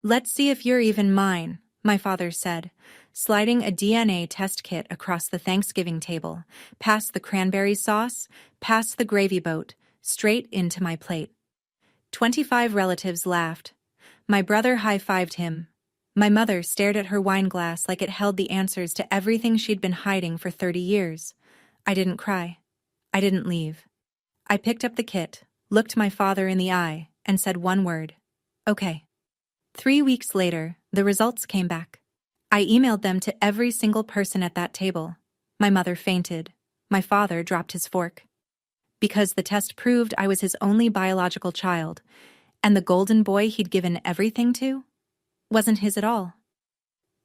Let's see if you're even mine, my father said, sliding a DNA test kit across the Thanksgiving table, past the cranberry sauce, past the gravy boat, straight into my plate. 25 relatives laughed. My brother high-fived him. My mother stared at her wine glass like it held the answers to everything she'd been hiding for 30 years. I didn't cry. I didn't leave. I picked up the kit, looked my father in the eye, and said one word. Okay. 3 weeks later, the results came back. I emailed them to every single person at that table. My mother fainted. My father dropped his fork. Because the test proved I was his only biological child, and the golden boy he'd given everything to wasn't his at all.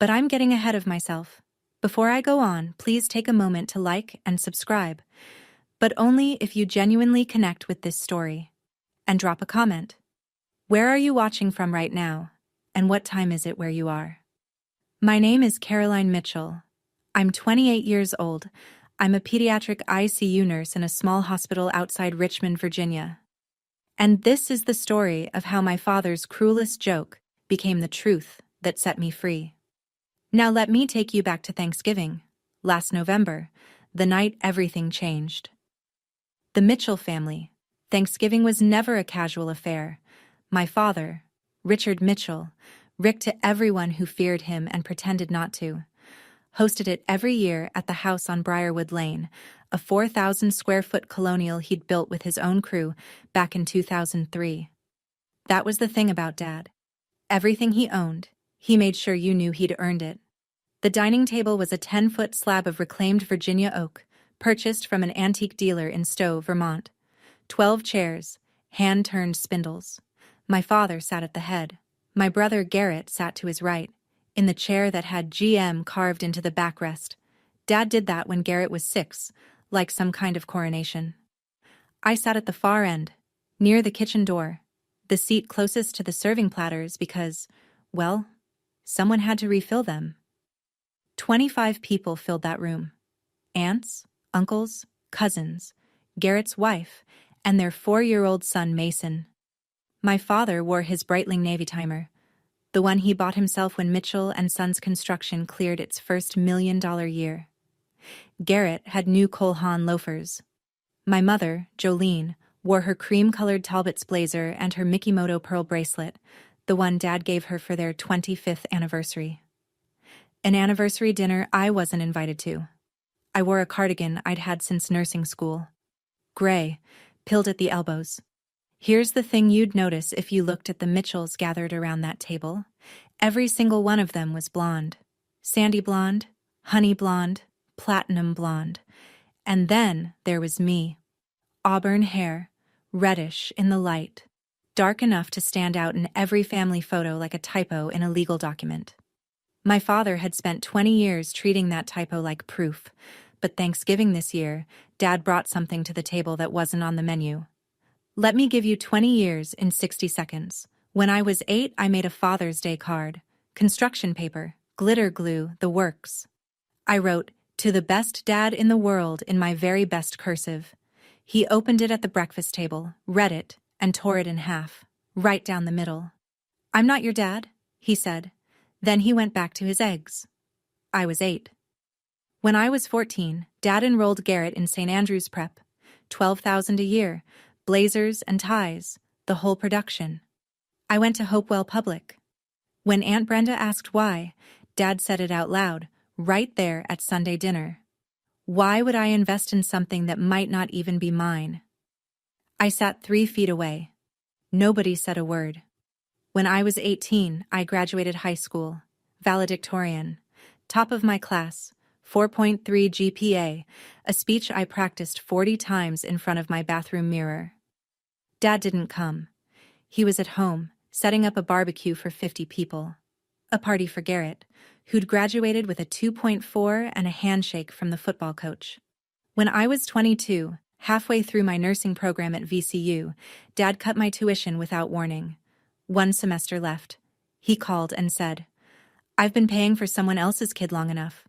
But I'm getting ahead of myself. Before I go on, please take a moment to like and subscribe, but only if you genuinely connect with this story. And drop a comment. Where are you watching from right now? And what time is it where you are? My name is Caroline Mitchell. I'm 28 years old. I'm a pediatric ICU nurse in a small hospital outside Richmond, Virginia. And this is the story of how my father's cruelest joke became the truth that set me free. Now let me take you back to Thanksgiving, last November, the night everything changed. The Mitchell family. Thanksgiving was never a casual affair. My father, Richard Mitchell, Rick to everyone who feared him and pretended not to, hosted it every year at the house on Briarwood Lane, a 4,000-square-foot colonial he'd built with his own crew back in 2003. That was the thing about Dad. Everything he owned, he made sure you knew he'd earned it. The dining table was a 10-foot slab of reclaimed Virginia oak, purchased from an antique dealer in Stowe, Vermont. 12 chairs, hand-turned spindles. My father sat at the head. My brother Garrett sat to his right, in the chair that had GM carved into the backrest. Dad did that when Garrett was 6, like some kind of coronation. I sat at the far end, near the kitchen door, the seat closest to the serving platters because, well, someone had to refill them. 25 people filled that room. Aunts, uncles, cousins, Garrett's wife, and their 4-year-old son Mason. My father wore his Breitling Navy timer, the one he bought himself when Mitchell & Sons Construction cleared its first $1 million year. Garrett had new Cole Haan loafers. My mother, Jolene, wore her cream-colored Talbot's blazer and her Mikimoto pearl bracelet, the one Dad gave her for their 25th anniversary. An anniversary dinner I wasn't invited to. I wore a cardigan I'd had since nursing school. Gray, pilled at the elbows. Here's the thing you'd notice if you looked at the Mitchells gathered around that table. Every single one of them was blonde. Sandy blonde, honey blonde, platinum blonde. And then there was me. Auburn hair, reddish in the light, dark enough to stand out in every family photo like a typo in a legal document. My father had spent 20 years treating that typo like proof, but Thanksgiving this year, Dad brought something to the table that wasn't on the menu. Let me give you 20 years in 60 seconds. When I was 8, I made a Father's Day card. Construction paper, glitter glue, the works. I wrote, "To the best dad in the world," in my very best cursive. He opened it at the breakfast table, read it, and tore it in half, right down the middle. "I'm not your dad," he said. Then he went back to his eggs. I was 8. When I was 14, Dad enrolled Garrett in St. Andrew's Prep. $12,000 a year, blazers and ties, the whole production. I went to Hopewell Public. When Aunt Brenda asked why, Dad said it out loud, right there at Sunday dinner. Why would I invest in something that might not even be mine? I sat 3 feet away. Nobody said a word. When I was 18, I graduated high school, valedictorian, top of my class, 4.3 GPA, a speech I practiced 40 times in front of my bathroom mirror. Dad didn't come. He was at home, setting up a barbecue for 50 people. A party for Garrett, who'd graduated with a 2.4 and a handshake from the football coach. When I was 22, halfway through my nursing program at VCU, Dad cut my tuition without warning. 1 semester left. He called and said, "I've been paying for someone else's kid long enough."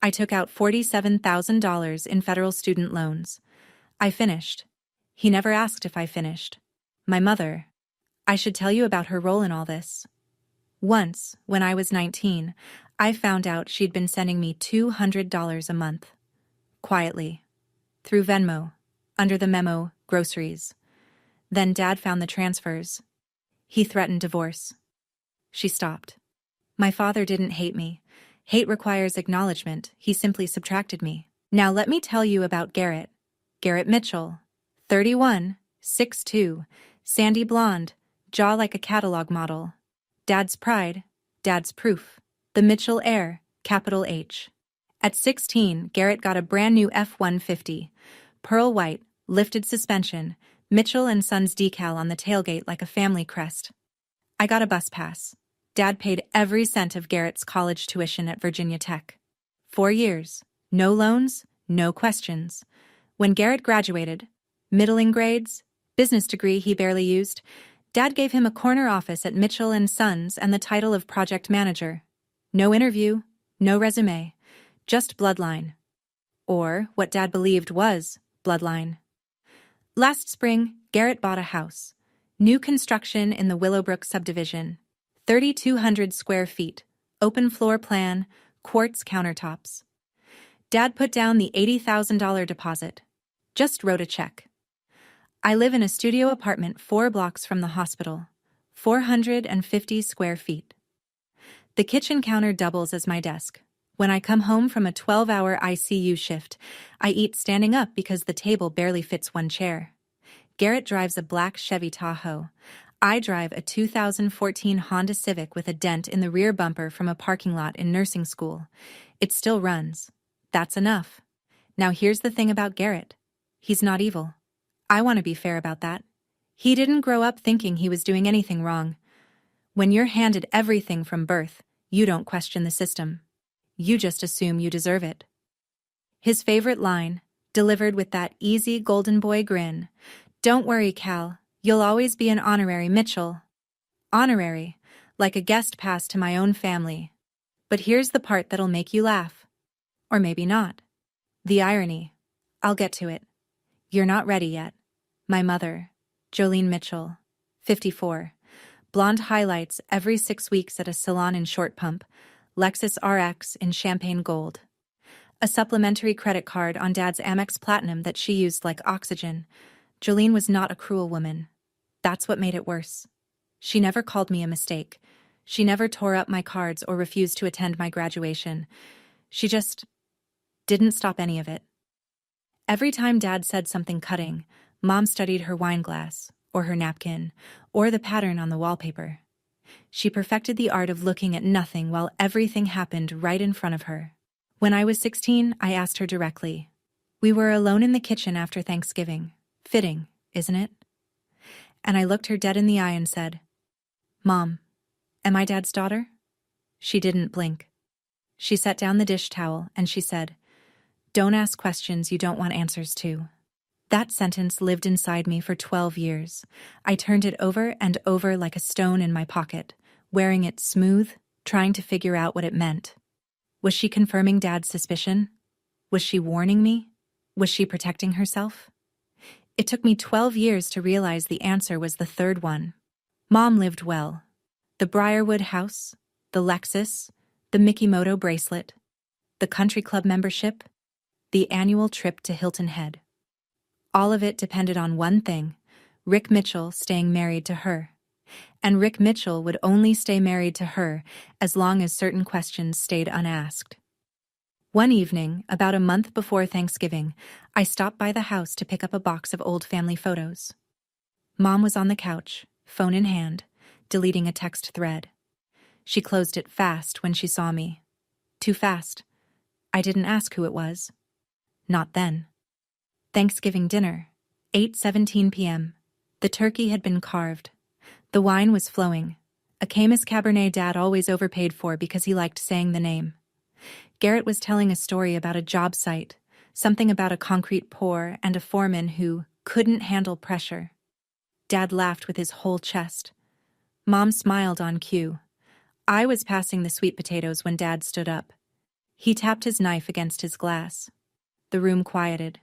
I took out $47,000 in federal student loans. I finished. He never asked if I finished. My mother. I should tell you about her role in all this. Once, when I was 19, I found out she'd been sending me $200 a month. Quietly. Through Venmo. Under the memo, groceries. Then Dad found the transfers. He threatened divorce. She stopped. My father didn't hate me. Hate requires acknowledgement. He simply subtracted me. Now let me tell you about Garrett. Garrett Mitchell. 31, 6'2", sandy blonde, jaw like a catalog model. Dad's pride, Dad's proof. The Mitchell heir, capital H. At 16, Garrett got a brand new F-150. Pearl white, lifted suspension, Mitchell and Sons decal on the tailgate like a family crest. I got a bus pass. Dad paid every cent of Garrett's college tuition at Virginia Tech. 4 years. No loans, no questions. When Garrett graduated, middling grades, business degree he barely used, Dad gave him a corner office at Mitchell and Sons and the title of project manager. No interview, no resume, just bloodline. Or what Dad believed was bloodline. Last spring, Garrett bought a house. New construction in the Willowbrook subdivision. 3,200 square feet, open floor plan, quartz countertops. Dad put down the $80,000 deposit. Just wrote a check. I live in a studio apartment 4 blocks from the hospital. 450 square feet. The kitchen counter doubles as my desk. When I come home from a 12-hour ICU shift, I eat standing up because the table barely fits 1 chair. Garrett drives a black Chevy Tahoe. I drive a 2014 Honda Civic with a dent in the rear bumper from a parking lot in nursing school. It still runs. That's enough. Now here's the thing about Garrett. He's not evil. I want to be fair about that. He didn't grow up thinking he was doing anything wrong. When you're handed everything from birth, you don't question the system. You just assume you deserve it. His favorite line, delivered with that easy golden boy grin, "Don't worry, Cal, you'll always be an honorary Mitchell." Honorary, like a guest pass to my own family. But here's the part that'll make you laugh. Or maybe not. The irony. I'll get to it. You're not ready yet. My mother, Jolene Mitchell, 54. Blonde highlights every 6 weeks at a salon in Short Pump, Lexus RX in champagne gold. A supplementary credit card on Dad's Amex Platinum that she used like oxygen. Jolene was not a cruel woman. That's what made it worse. She never called me a mistake. She never tore up my cards or refused to attend my graduation. She just didn't stop any of it. Every time Dad said something cutting, Mom studied her wine glass, or her napkin, or the pattern on the wallpaper. She perfected the art of looking at nothing while everything happened right in front of her. When I was 16, I asked her directly. We were alone in the kitchen after Thanksgiving. Fitting, isn't it? And I looked her dead in the eye and said, "Mom, am I Dad's daughter?" She didn't blink. She set down the dish towel and she said, "Don't ask questions you don't want answers to." That sentence lived inside me for 12 years. I turned it over and over like a stone in my pocket, wearing it smooth, trying to figure out what it meant. Was she confirming Dad's suspicion? Was she warning me? Was she protecting herself? It took me 12 years to realize the answer was the third one. Mom lived well. The Briarwood house, the Lexus, the Mikimoto bracelet, the country club membership, the annual trip to Hilton Head. All of it depended on one thing, Rick Mitchell staying married to her. And Rick Mitchell would only stay married to her as long as certain questions stayed unasked. One evening, about a month before Thanksgiving, I stopped by the house to pick up a box of old family photos. Mom was on the couch, phone in hand, deleting a text thread. She closed it fast when she saw me. Too fast. I didn't ask who it was. Not then. Thanksgiving dinner, 8:17 p.m. The turkey had been carved. The wine was flowing. A Caymus Cabernet Dad always overpaid for because he liked saying the name. Garrett was telling a story about a job site, something about a concrete pour and a foreman who couldn't handle pressure. Dad laughed with his whole chest. Mom smiled on cue. I was passing the sweet potatoes when Dad stood up. He tapped his knife against his glass. The room quieted.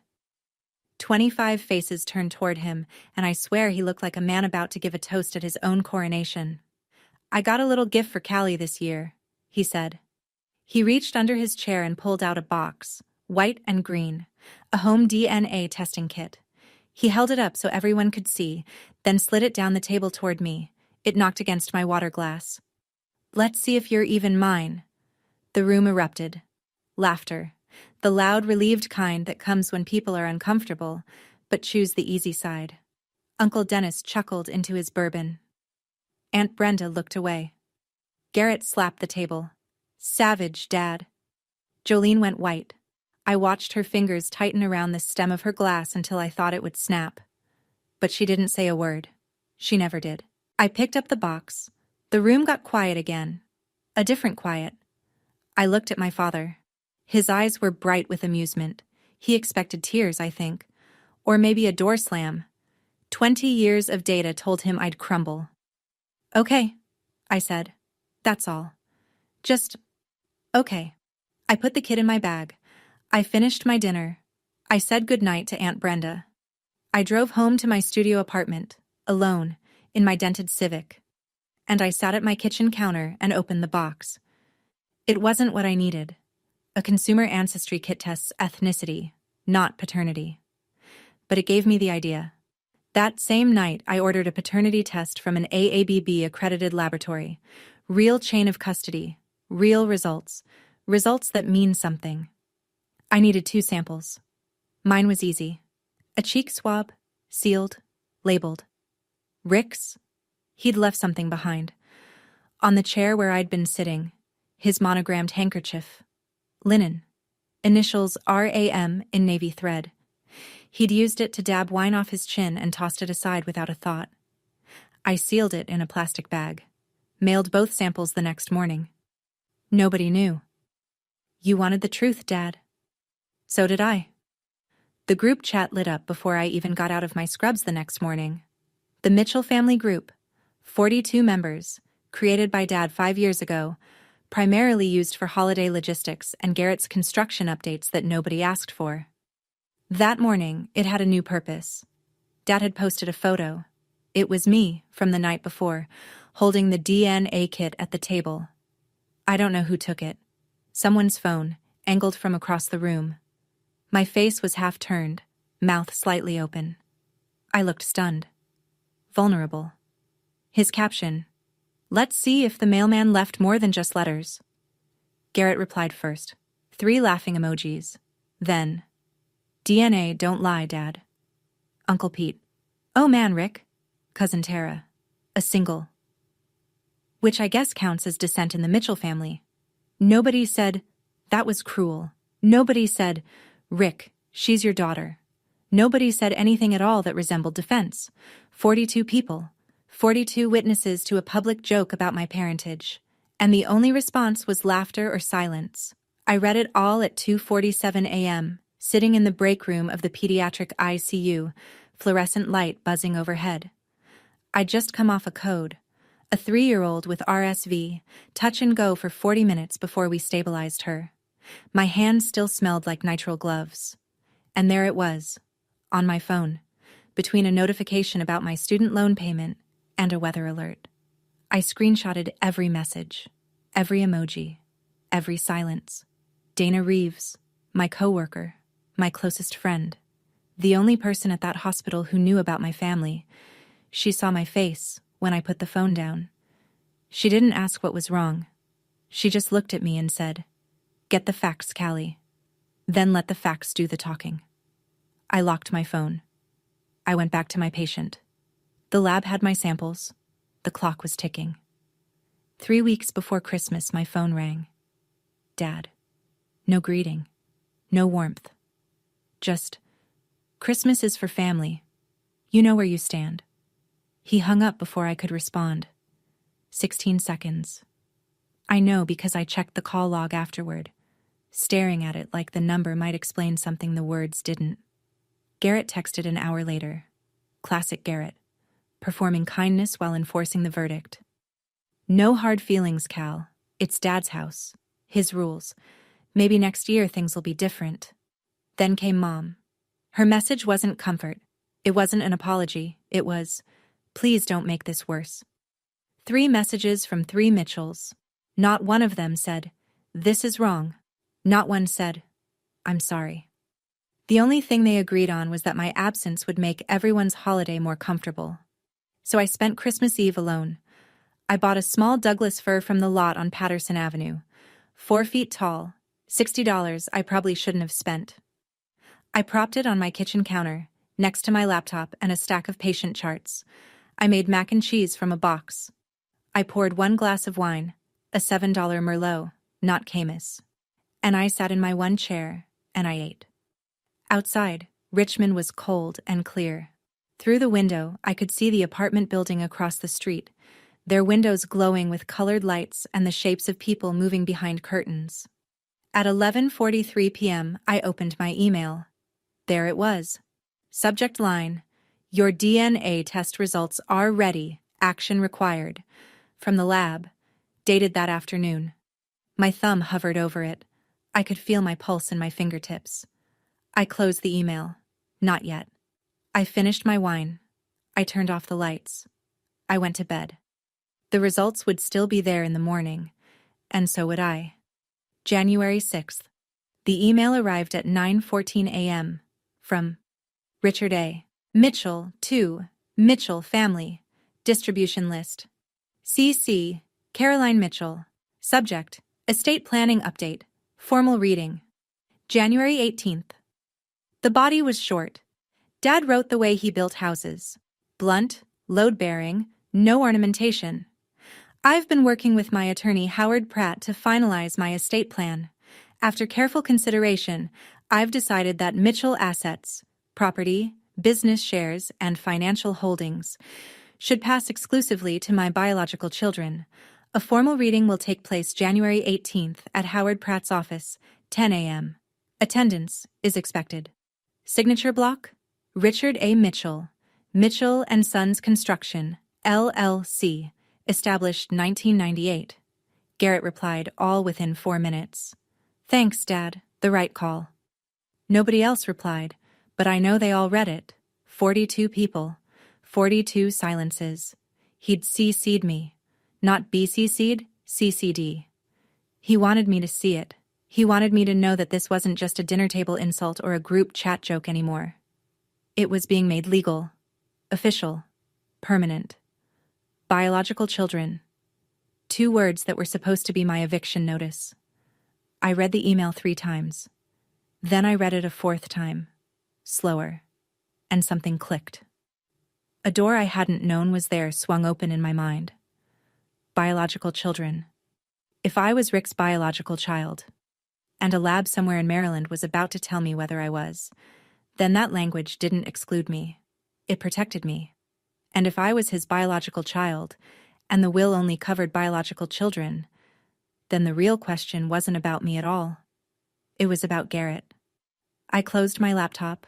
25 faces turned toward him, and I swear he looked like a man about to give a toast at his own coronation. I got a little gift for Callie this year, he said. He reached under his chair and pulled out a box, white and green, a home DNA testing kit. He held it up so everyone could see, then slid it down the table toward me. It knocked against my water glass. Let's see if you're even mine. The room erupted. Laughter. The loud, relieved kind that comes when people are uncomfortable, but choose the easy side. Uncle Dennis chuckled into his bourbon. Aunt Brenda looked away. Garrett slapped the table. Savage, Dad. Jolene went white. I watched her fingers tighten around the stem of her glass until I thought it would snap. But she didn't say a word. She never did. I picked up the box. The room got quiet again. A different quiet. I looked at my father. His eyes were bright with amusement. He expected tears, I think. Or maybe a door slam. 20 years of data told him I'd crumble. Okay, I said. That's all. Just, okay. I put the kid in my bag. I finished my dinner. I said goodnight to Aunt Brenda. I drove home to my studio apartment, alone, in my dented Civic. And I sat at my kitchen counter and opened the box. It wasn't what I needed. A consumer ancestry kit tests ethnicity, not paternity. But it gave me the idea. That same night, I ordered a paternity test from an AABB-accredited laboratory. Real chain of custody, real results, results that mean something. I needed 2 samples. Mine was easy. A cheek swab, sealed, labeled. Rick's? He'd left something behind. On the chair where I'd been sitting, his monogrammed handkerchief. Linen. Initials RAM in navy thread. He'd used it to dab wine off his chin and tossed it aside without a thought. I sealed it in a plastic bag. Mailed both samples the next morning. Nobody knew. You wanted the truth, Dad. So did I. The group chat lit up before I even got out of my scrubs the next morning. The Mitchell family group, 42 members, created by Dad 5 years ago, primarily used for holiday logistics and Garrett's construction updates that nobody asked for. That morning, it had a new purpose. Dad had posted a photo. It was me, from the night before, holding the DNA kit at the table. I don't know who took it. Someone's phone, angled from across the room. My face was half turned, mouth slightly open. I looked stunned. Vulnerable. His caption, "Let's see if the mailman left more than just letters." Garrett replied first. 3 laughing emojis. Then, "DNA, don't lie, Dad." Uncle Pete. "Oh man, Rick." Cousin Tara. A single. Which I guess counts as dissent in the Mitchell family. Nobody said, "That was cruel." Nobody said, "Rick, she's your daughter." Nobody said anything at all that resembled defense. 42 people. 42 witnesses to a public joke about my parentage. And the only response was laughter or silence. I read it all at 2:47 a.m., sitting in the break room of the pediatric ICU, fluorescent light buzzing overhead. I'd just come off a code. A 3-year-old with RSV, touch and go for 40 minutes before we stabilized her. My hands still smelled like nitrile gloves. And there it was, on my phone, between a notification about my student loan payment and a weather alert. I screenshotted every message, every emoji, every silence. Dana Reeves, my coworker, my closest friend, the only person at that hospital who knew about my family. She saw my face when I put the phone down. She didn't ask what was wrong. She just looked at me and said, "Get the facts, Callie. Then let the facts do the talking." I locked my phone. I went back to my patient. The lab had my samples. The clock was ticking. 3 weeks before Christmas, my phone rang. Dad. No greeting. No warmth. Just, "Christmas is for family. You know where you stand." He hung up before I could respond. 16 seconds. I know because I checked the call log afterward, staring at it like the number might explain something the words didn't. Garrett texted an hour later. Classic Garrett. Performing kindness while enforcing the verdict. "No hard feelings, Cal. It's Dad's house. His rules. Maybe next year things will be different." Then came Mom. Her message wasn't comfort. It wasn't an apology. It was, "Please don't make this worse." 3 messages from 3 Mitchells. Not one of them said, "This is wrong." Not one said, "I'm sorry." The only thing they agreed on was that my absence would make everyone's holiday more comfortable. So I spent Christmas Eve alone. I bought a small Douglas fir from the lot on Patterson Avenue. 4 feet tall, $60 I probably shouldn't have spent. I propped it on my kitchen counter, next to my laptop and a stack of patient charts. I made mac and cheese from a box. I poured 1 glass of wine, a $7 Merlot, not Caymus. And I sat in my 1 chair, and I ate. Outside, Richmond was cold and clear. Through the window, I could see the apartment building across the street, their windows glowing with colored lights and the shapes of people moving behind curtains. At 11:43 p.m., I opened my email. There it was. Subject line, "Your DNA test results are ready. Action required." From the lab, dated that afternoon. My thumb hovered over it. I could feel my pulse in my fingertips. I closed the email. Not yet. I finished my wine. I turned off the lights. I went to bed. The results would still be there in the morning, and so would I. January 6th. The email arrived at 9:14 a.m. from Richard A. Mitchell to Mitchell Family. Distribution list. CC, Caroline Mitchell. Subject, Estate Planning Update. Formal reading. January 18th. The body was short. Dad wrote the way he built houses. Blunt, load-bearing, no ornamentation. I've been working with my attorney Howard Pratt to finalize my estate plan. After careful consideration, I've decided that Mitchell assets, property, business shares, and financial holdings should pass exclusively to my biological children. A formal reading will take place January 18th at Howard Pratt's office, 10 a.m. Attendance is expected. Signature block, Richard A. Mitchell, Mitchell & Sons Construction, LLC, established 1998. Garrett replied, all within 4 minutes. Thanks, Dad, the right call. Nobody else replied, but I know they all read it. 42 people, 42 silences. He'd CC'd me, not BCC'd, CC'd. He wanted me to see it. He wanted me to know that this wasn't just a dinner table insult or a group chat joke anymore. It was being made legal, official, permanent. Biological children. 2 words that were supposed to be my eviction notice. I read the email 3 times. Then I read it a 4th time, slower, and something clicked. A door I hadn't known was there swung open in my mind. Biological children. If I was Rick's biological child, and a lab somewhere in Maryland was about to tell me whether I was, then that language didn't exclude me. It protected me. And if I was his biological child, and the will only covered biological children, then the real question wasn't about me at all. It was about Garrett. I closed my laptop.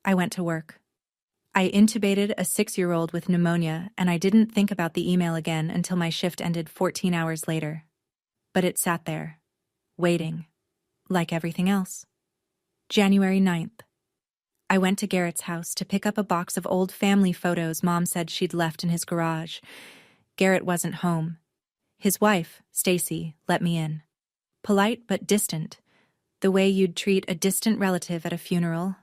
I went to work. I intubated a 6-year-old with pneumonia, and I didn't think about the email again until my shift ended 14 hours later. But it sat there, waiting, like everything else. January 9th. I went to Garrett's house to pick up a box of old family photos Mom said she'd left in his garage. Garrett wasn't home. His wife, Stacy, let me in. Polite but distant, the way you'd treat a distant relative at a funeral.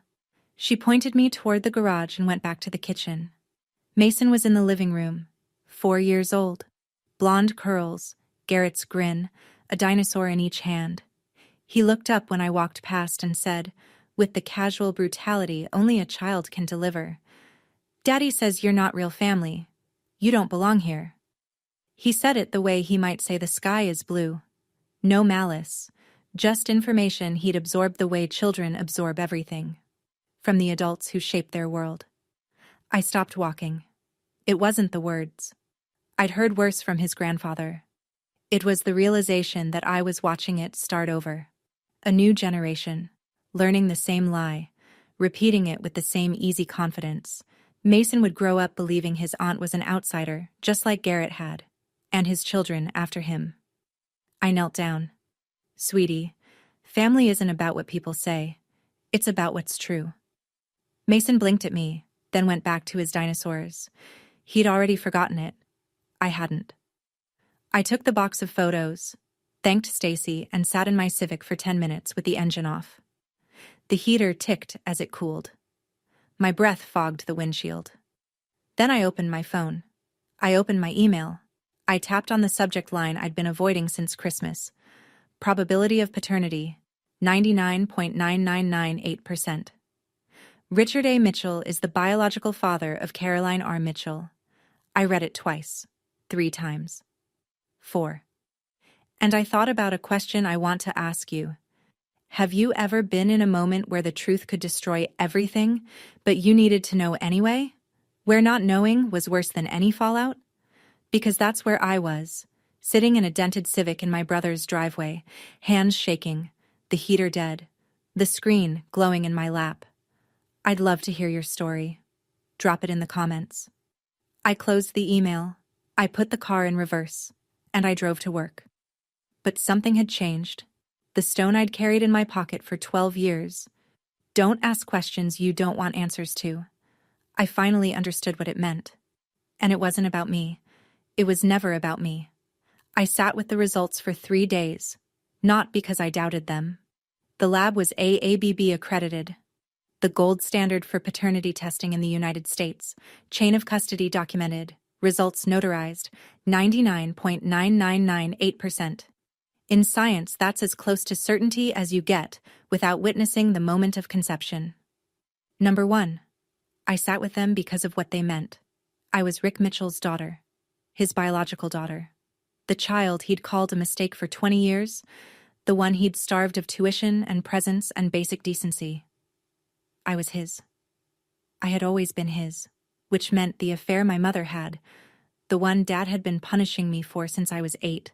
She pointed me toward the garage and went back to the kitchen. Mason was in the living room, 4 years old. Blonde curls, Garrett's grin, a dinosaur in each hand. He looked up when I walked past and said, with the casual brutality only a child can deliver, "Daddy says you're not real family. You don't belong here." He said it the way he might say the sky is blue. No malice, just information he'd absorbed the way children absorb everything, from the adults who shape their world. I stopped walking. It wasn't the words. I'd heard worse from his grandfather. It was the realization that I was watching it start over. A new generation, learning the same lie, repeating it with the same easy confidence. Mason would grow up believing his aunt was an outsider, just like Garrett had, and his children after him. I knelt down. Sweetie, family isn't about what people say. It's about what's true. Mason blinked at me, then went back to his dinosaurs. He'd already forgotten it. I hadn't. I took the box of photos, thanked Stacy, and sat in my Civic for 10 minutes with the engine off. The heater ticked as it cooled. My breath fogged the windshield. Then I opened my phone. I opened my email. I tapped on the subject line I'd been avoiding since Christmas. Probability of paternity, 99.9998%. Richard A. Mitchell is the biological father of Caroline R. Mitchell. I read it twice, 3 times. 4. And I thought about a question I want to ask you. Have you ever been in a moment where the truth could destroy everything, but you needed to know anyway? Where not knowing was worse than any fallout? Because that's where I was, sitting in a dented Civic in my brother's driveway, hands shaking, the heater dead, the screen glowing in my lap. I'd love to hear your story. Drop it in the comments. I closed the email, I put the car in reverse, and I drove to work. But something had changed. The stone I'd carried in my pocket for 12 years. Don't ask questions you don't want answers to. I finally understood what it meant. And it wasn't about me. It was never about me. I sat with the results for 3 days, not because I doubted them. The lab was AABB accredited, the gold standard for paternity testing in the United States, chain of custody documented, results notarized, 99.9998%. In science, that's as close to certainty as you get without witnessing the moment of conception. Number 1. I sat with them because of what they meant. I was Rick Mitchell's daughter, his biological daughter. The child he'd called a mistake for 20 years, the one he'd starved of tuition and presence and basic decency. I was his. I had always been his, which meant the affair my mother had, the one Dad had been punishing me for since I was 8,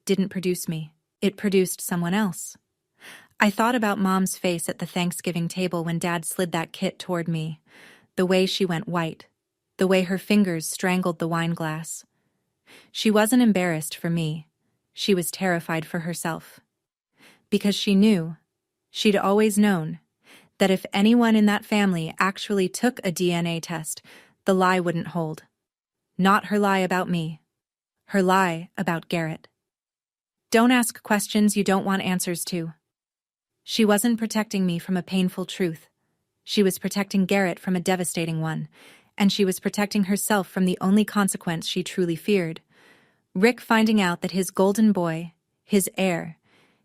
didn't produce me. It produced someone else. I thought about Mom's face at the Thanksgiving table when Dad slid that kit toward me, the way she went white, the way her fingers strangled the wine glass. She wasn't embarrassed for me. She was terrified for herself. Because she knew, she'd always known, that if anyone in that family actually took a DNA test, the lie wouldn't hold. Not her lie about me. Her lie about Garrett. Don't ask questions you don't want answers to. She wasn't protecting me from a painful truth. She was protecting Garrett from a devastating one, and she was protecting herself from the only consequence she truly feared. Rick finding out that his golden boy, his heir,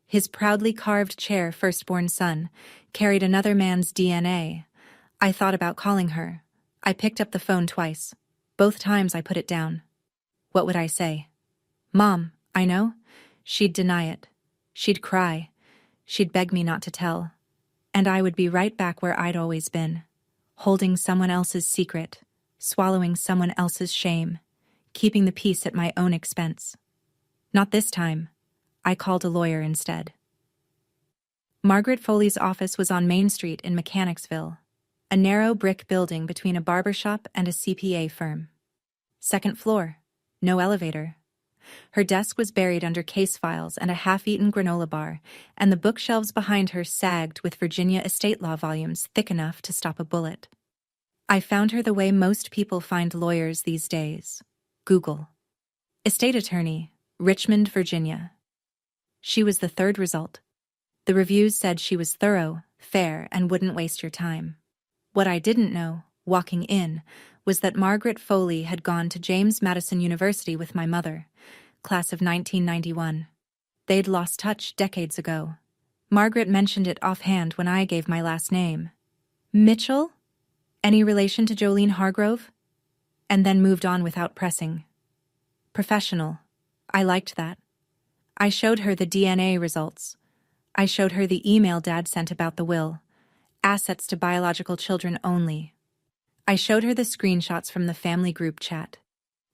his proudly carved chair firstborn son, carried another man's DNA. I thought about calling her. I picked up the phone twice. Both times I put it down. What would I say? Mom, I know. She'd deny it. She'd cry. She'd beg me not to tell. And I would be right back where I'd always been, holding someone else's secret, swallowing someone else's shame, keeping the peace at my own expense. Not this time. I called a lawyer instead. Margaret Foley's office was on Main Street in Mechanicsville, a narrow brick building between a barbershop and a CPA firm. 2nd floor, no elevator. Her desk was buried under case files and a half-eaten granola bar, and the bookshelves behind her sagged with Virginia estate law volumes thick enough to stop a bullet. I found her the way most people find lawyers these days. Google. Estate attorney, Richmond, Virginia. She was the 3rd result. The reviews said she was thorough, fair, and wouldn't waste your time. What I didn't know, walking in, was that Margaret Foley had gone to James Madison University with my mother, class of 1991. They'd lost touch decades ago. Margaret mentioned it offhand when I gave my last name. Mitchell? Any relation to Jolene Hargrove? And then moved on without pressing. Professional. I liked that. I showed her the DNA results. I showed her the email Dad sent about the will. Assets to biological children only. I showed her the screenshots from the family group chat.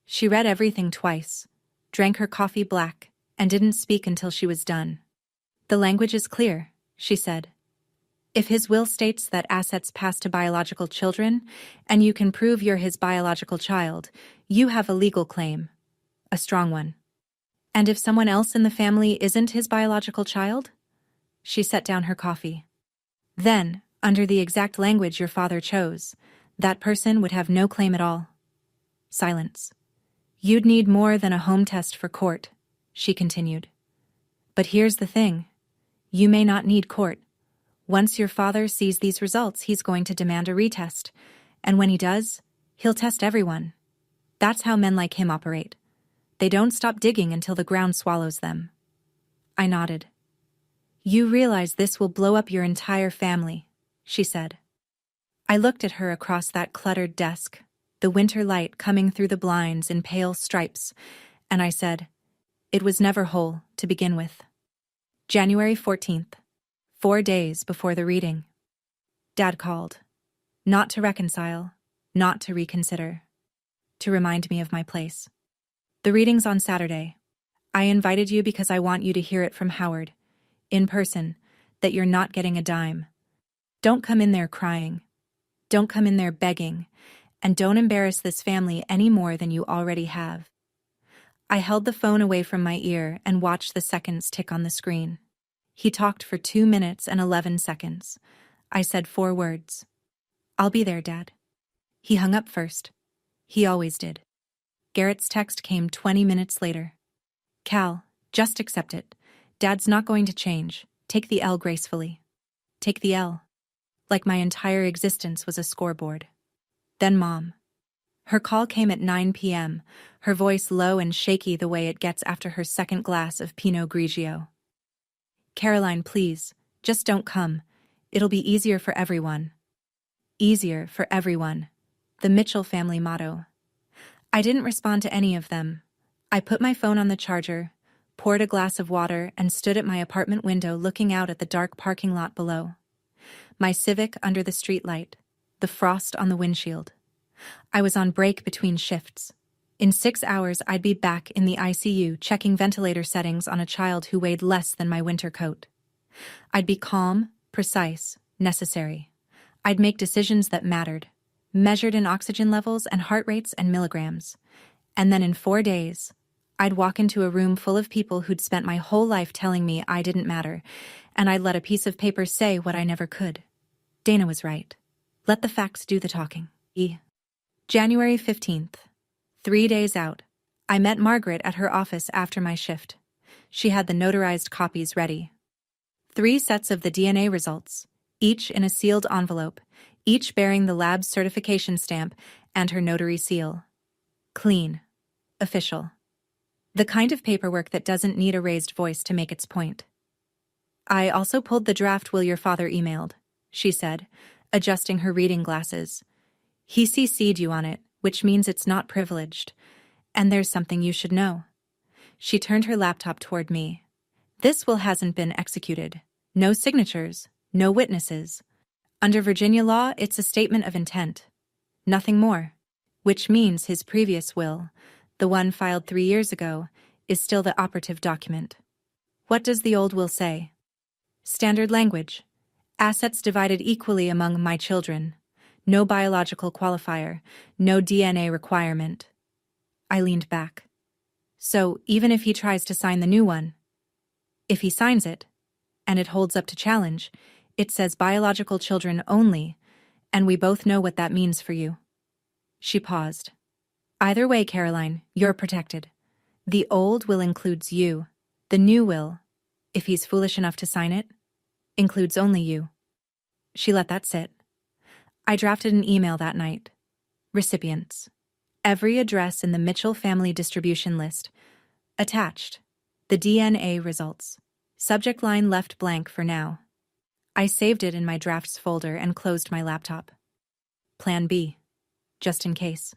She read everything twice, drank her coffee black, and didn't speak until she was done. The language is clear, she said. If his will states that assets pass to biological children, and you can prove you're his biological child, you have a legal claim. A strong one. And if someone else in the family isn't his biological child? She set down her coffee. Then, under the exact language your father chose, that person would have no claim at all. Silence. You'd need more than a home test for court, she continued. But here's the thing. You may not need court. Once your father sees these results, he's going to demand a retest. And when he does, he'll test everyone. That's how men like him operate. They don't stop digging until the ground swallows them. I nodded. You realize this will blow up your entire family, she said. I looked at her across that cluttered desk, the winter light coming through the blinds in pale stripes, and I said, it was never whole to begin with. January 14th, 4 days before the reading. Dad called. Not to reconcile, not to reconsider. To remind me of my place. The reading's on Saturday. I invited you because I want you to hear it from Howard, in person, that you're not getting a dime. Don't come in there crying. Don't come in there begging. And don't embarrass this family any more than you already have. I held the phone away from my ear and watched the seconds tick on the screen. He talked for 2 minutes and 11 seconds. I said 4 words. I'll be there, Dad. He hung up first. He always did. Garrett's text came 20 minutes later. Cal, just accept it. Dad's not going to change. Take the L gracefully. Take the L. Like my entire existence was a scoreboard. Then Mom. Her call came at 9 p.m., her voice low and shaky the way it gets after her second glass of Pinot Grigio. Caroline, please, just don't come. It'll be easier for everyone. Easier for everyone. The Mitchell family motto. I didn't respond to any of them. I put my phone on the charger, poured a glass of water, and stood at my apartment window looking out at the dark parking lot below. My Civic under the streetlight, the frost on the windshield. I was on break between shifts. In 6 hours, I'd be back in the ICU checking ventilator settings on a child who weighed less than my winter coat. I'd be calm, precise, necessary. I'd make decisions that mattered, measured in oxygen levels and heart rates and milligrams. And then in 4 days, I'd walk into a room full of people who'd spent my whole life telling me I didn't matter, and I'd let a piece of paper say what I never could. Dana was right. Let the facts do the talking. January 15th. 3 days out. I met Margaret at her office after my shift. She had the notarized copies ready. 3 sets of the DNA results, each in a sealed envelope, each bearing the lab's certification stamp and her notary seal. Clean. Official. The kind of paperwork that doesn't need a raised voice to make its point. I also pulled the draft will your father emailed, she said, adjusting her reading glasses. He CC'd you on it, which means it's not privileged. And there's something you should know. She turned her laptop toward me. This will hasn't been executed. No signatures, no witnesses. Under Virginia law, it's a statement of intent. Nothing more. Which means his previous will, the one filed 3 years ago, is still the operative document. What does the old will say? Standard language. Assets divided equally among my children. No biological qualifier, no DNA requirement. I leaned back. So, even if he tries to sign the new one, if he signs it, and it holds up to challenge, it says biological children only, and we both know what that means for you. She paused. Either way, Caroline, you're protected. The old will includes you. The new will, if he's foolish enough to sign it, includes only you. She let that sit. I drafted an email that night. Recipients. Every address in the Mitchell family distribution list. Attached. The DNA results. Subject line left blank for now. I saved it in my drafts folder and closed my laptop. Plan B. Just in case.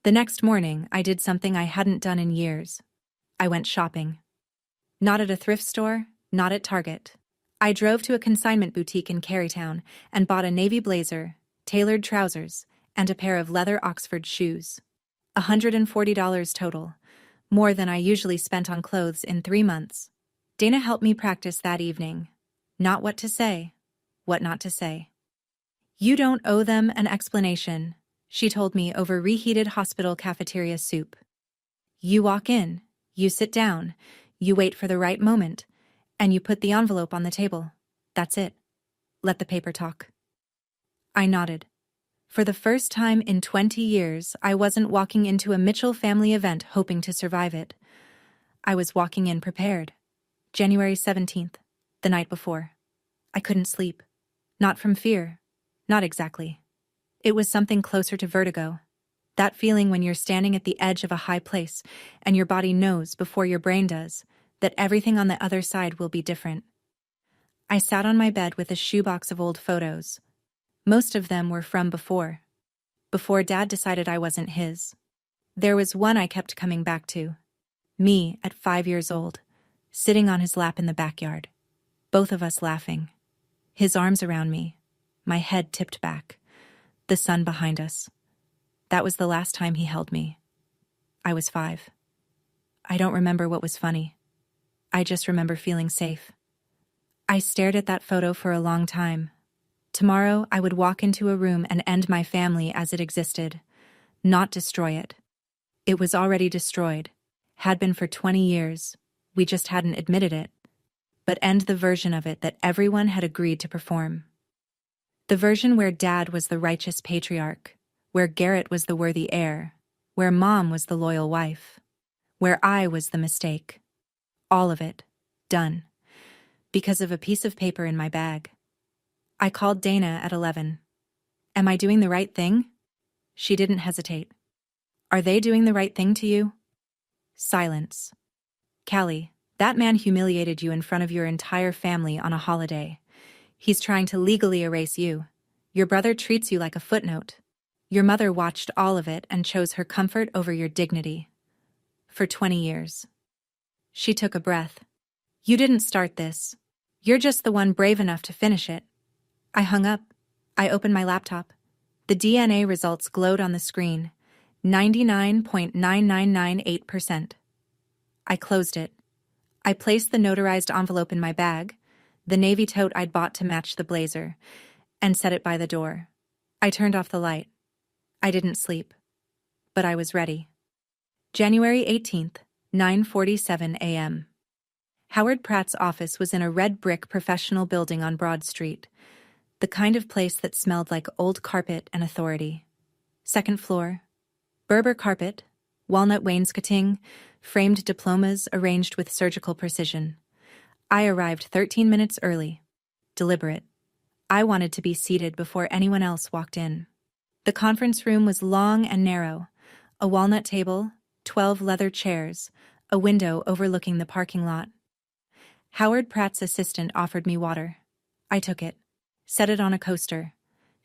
The next morning, I did something I hadn't done in years. I went shopping. Not at a thrift store, not at Target. I drove to a consignment boutique in Carytown and bought a navy blazer, tailored trousers, and a pair of leather Oxford shoes. $140 total, more than I usually spent on clothes in 3 months. Dana helped me practice that evening. Not what to say, what not to say. You don't owe them an explanation, she told me over reheated hospital cafeteria soup. You walk in, you sit down, you wait for the right moment, and you put the envelope on the table. That's it. Let the paper talk. I nodded. For the first time in 20 years, I wasn't walking into a Mitchell family event hoping to survive it. I was walking in prepared. January 17th, the night before. I couldn't sleep. Not from fear. Not exactly. It was something closer to vertigo. That feeling when you're standing at the edge of a high place and your body knows before your brain does that everything on the other side will be different. I sat on my bed with a shoebox of old photos. Most of them were from before Dad decided I wasn't his. There was one I kept coming back to. Me at 5 years old, sitting on his lap in the backyard. Both of us laughing. His arms around me, my head tipped back. The sun behind us. That was the last time he held me. I was 5. I don't remember what was funny. I just remember feeling safe. I stared at that photo for a long time. Tomorrow, I would walk into a room and end my family as it existed, not destroy it. It was already destroyed, had been for 20 years. We just hadn't admitted it. But end the version of it that everyone had agreed to perform. The version where Dad was the righteous patriarch, where Garrett was the worthy heir, where Mom was the loyal wife, where I was the mistake. All of it, done. Because of a piece of paper in my bag. I called Dana at 11. Am I doing the right thing? She didn't hesitate. Are they doing the right thing to you? Silence. Callie, that man humiliated you in front of your entire family on a holiday. He's trying to legally erase you. Your brother treats you like a footnote. Your mother watched all of it and chose her comfort over your dignity. For 20 years. She took a breath. You didn't start this. You're just the one brave enough to finish it. I hung up. I opened my laptop. The DNA results glowed on the screen. 99.9998%. I closed it. I placed the notarized envelope in my bag, the navy tote I'd bought to match the blazer, and set it by the door. I turned off the light. I didn't sleep. But I was ready. January 18th, 9:47 a.m. Howard Pratt's office was in a red brick professional building on Broad Street, the kind of place that smelled like old carpet and authority. Second floor, Berber carpet, walnut wainscoting, framed diplomas arranged with surgical precision. I arrived 13 minutes early. Deliberate. I wanted to be seated before anyone else walked in. The conference room was long and narrow, a walnut table, 12 leather chairs, a window overlooking the parking lot. Howard Pratt's assistant offered me water. I took it, set it on a coaster,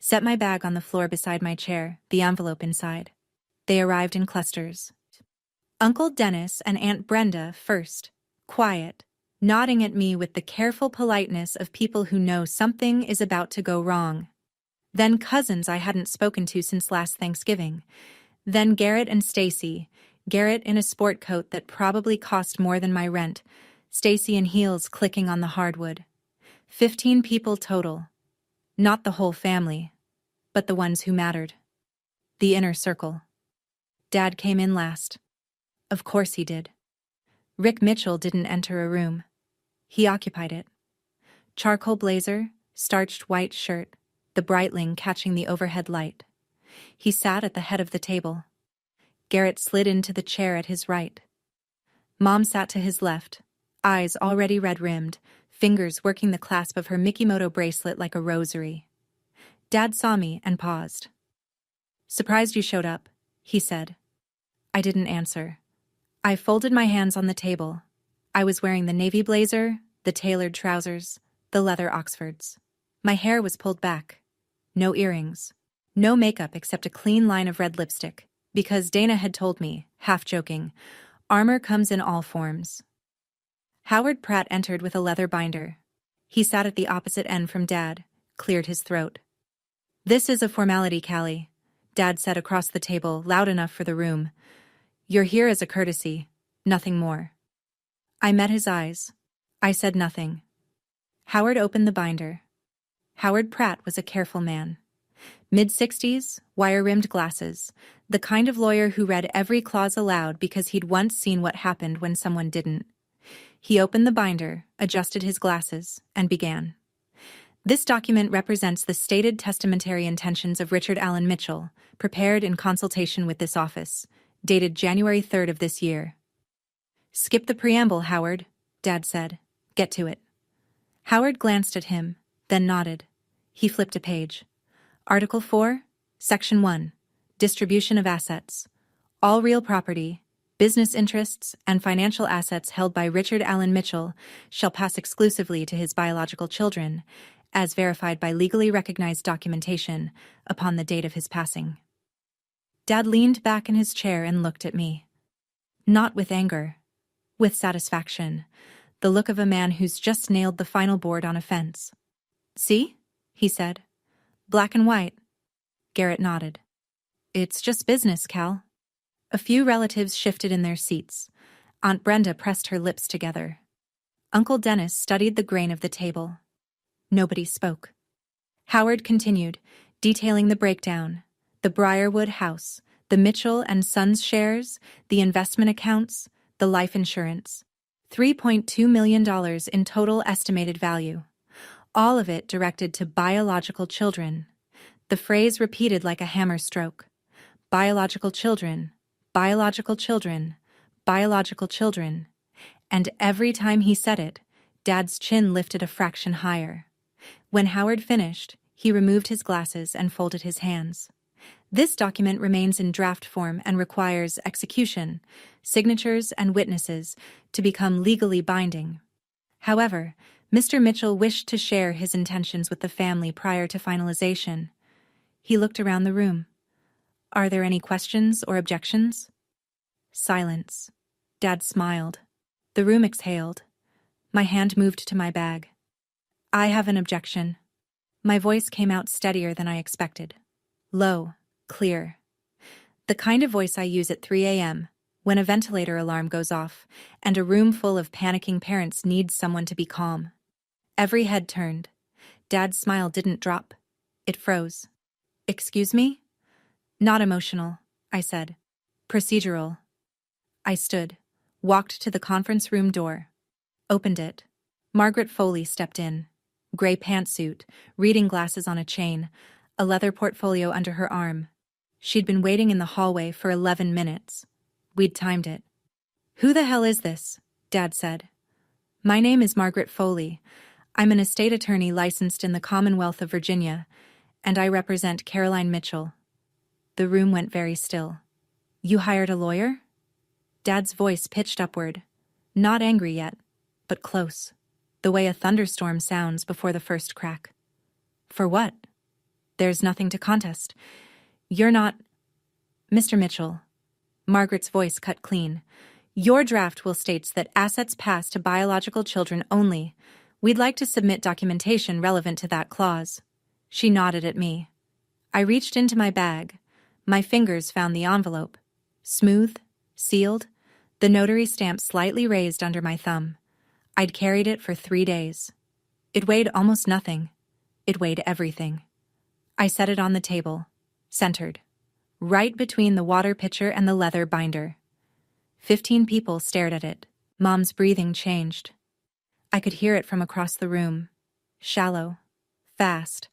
set my bag on the floor beside my chair, the envelope inside. They arrived in clusters. Uncle Dennis and Aunt Brenda first, quiet, nodding at me with the careful politeness of people who know something is about to go wrong. Then cousins I hadn't spoken to since last Thanksgiving. Then Garrett and Stacy, Garrett in a sport coat that probably cost more than my rent, Stacy in heels clicking on the hardwood. 15 people total. Not the whole family, but the ones who mattered. The inner circle. Dad came in last. Of course he did. Rick Mitchell didn't enter a room. He occupied it. Charcoal blazer, starched white shirt, the Breitling catching the overhead light. He sat at the head of the table. Garrett slid into the chair at his right. Mom sat to his left, eyes already red-rimmed, fingers working the clasp of her Mikimoto bracelet like a rosary. Dad saw me and paused. "Surprised you showed up," he said. I didn't answer. I folded my hands on the table. I was wearing the navy blazer, the tailored trousers, the leather Oxfords. My hair was pulled back. No earrings. No makeup except a clean line of red lipstick, because Dana had told me, half joking, armor comes in all forms. Howard Pratt entered with a leather binder. He sat at the opposite end from Dad, cleared his throat. "This is a formality, Callie," Dad said across the table, loud enough for the room. "You're here as a courtesy, nothing more." I met his eyes. I said nothing. Howard opened the binder. Howard Pratt was a careful man. Mid-60s, wire-rimmed glasses, the kind of lawyer who read every clause aloud because he'd once seen what happened when someone didn't. He opened the binder, adjusted his glasses, and began. This document represents the stated testamentary intentions of Richard Allen Mitchell, prepared in consultation with this office, dated January 3rd of this year. Skip the preamble, Howard, Dad said. Get to it. Howard glanced at him, then nodded. He flipped a page. Article 4, Section 1, Distribution of Assets. All real property, business interests, and financial assets held by Richard Allen Mitchell shall pass exclusively to his biological children, as verified by legally recognized documentation upon the date of his passing. Dad leaned back in his chair and looked at me. Not with anger, with satisfaction, the look of a man who's just nailed the final board on a fence. See? He said. Black and white. Garrett nodded. It's just business, Cal. A few relatives shifted in their seats. Aunt Brenda pressed her lips together. Uncle Dennis studied the grain of the table. Nobody spoke. Howard continued, detailing the breakdown: the Briarwood house, the Mitchell and Sons shares, the investment accounts, the life insurance. $3.2 million in total estimated value. All of it directed to biological children. The phrase repeated like a hammer stroke. Biological children, biological children, biological children. And every time he said it, Dad's chin lifted a fraction higher. When Howard finished, he removed his glasses and folded his hands. This document remains in draft form and requires execution, signatures, and witnesses to become legally binding. However, Mr. Mitchell wished to share his intentions with the family prior to finalization. He looked around the room. Are there any questions or objections? Silence. Dad smiled. The room exhaled. My hand moved to my bag. I have an objection. My voice came out steadier than I expected. Low, clear. The kind of voice I use at 3 a.m., when a ventilator alarm goes off, and a room full of panicking parents needs someone to be calm. Every head turned. Dad's smile didn't drop. It froze. Excuse me? Not emotional, I said. Procedural. I stood, walked to the conference room door, opened it. Margaret Foley stepped in. Gray pantsuit, reading glasses on a chain, a leather portfolio under her arm. She'd been waiting in the hallway for 11 minutes. We'd timed it. Who the hell is this? Dad said. My name is Margaret Foley. I'm an estate attorney licensed in the Commonwealth of Virginia, and I represent Caroline Mitchell. The room went very still. You hired a lawyer? Dad's voice pitched upward. Not angry yet, but close. The way a thunderstorm sounds before the first crack. For what? There's nothing to contest. You're not... Mr. Mitchell. Margaret's voice cut clean. Your draft will states that assets pass to biological children only. We'd like to submit documentation relevant to that clause. She nodded at me. I reached into my bag. My fingers found the envelope. Smooth, sealed, the notary stamp slightly raised under my thumb. I'd carried it for 3 days. It weighed almost nothing. It weighed everything. I set it on the table, centered, right between the water pitcher and the leather binder. 15 people stared at it. Mom's breathing changed. I could hear it from across the room. Shallow, fast,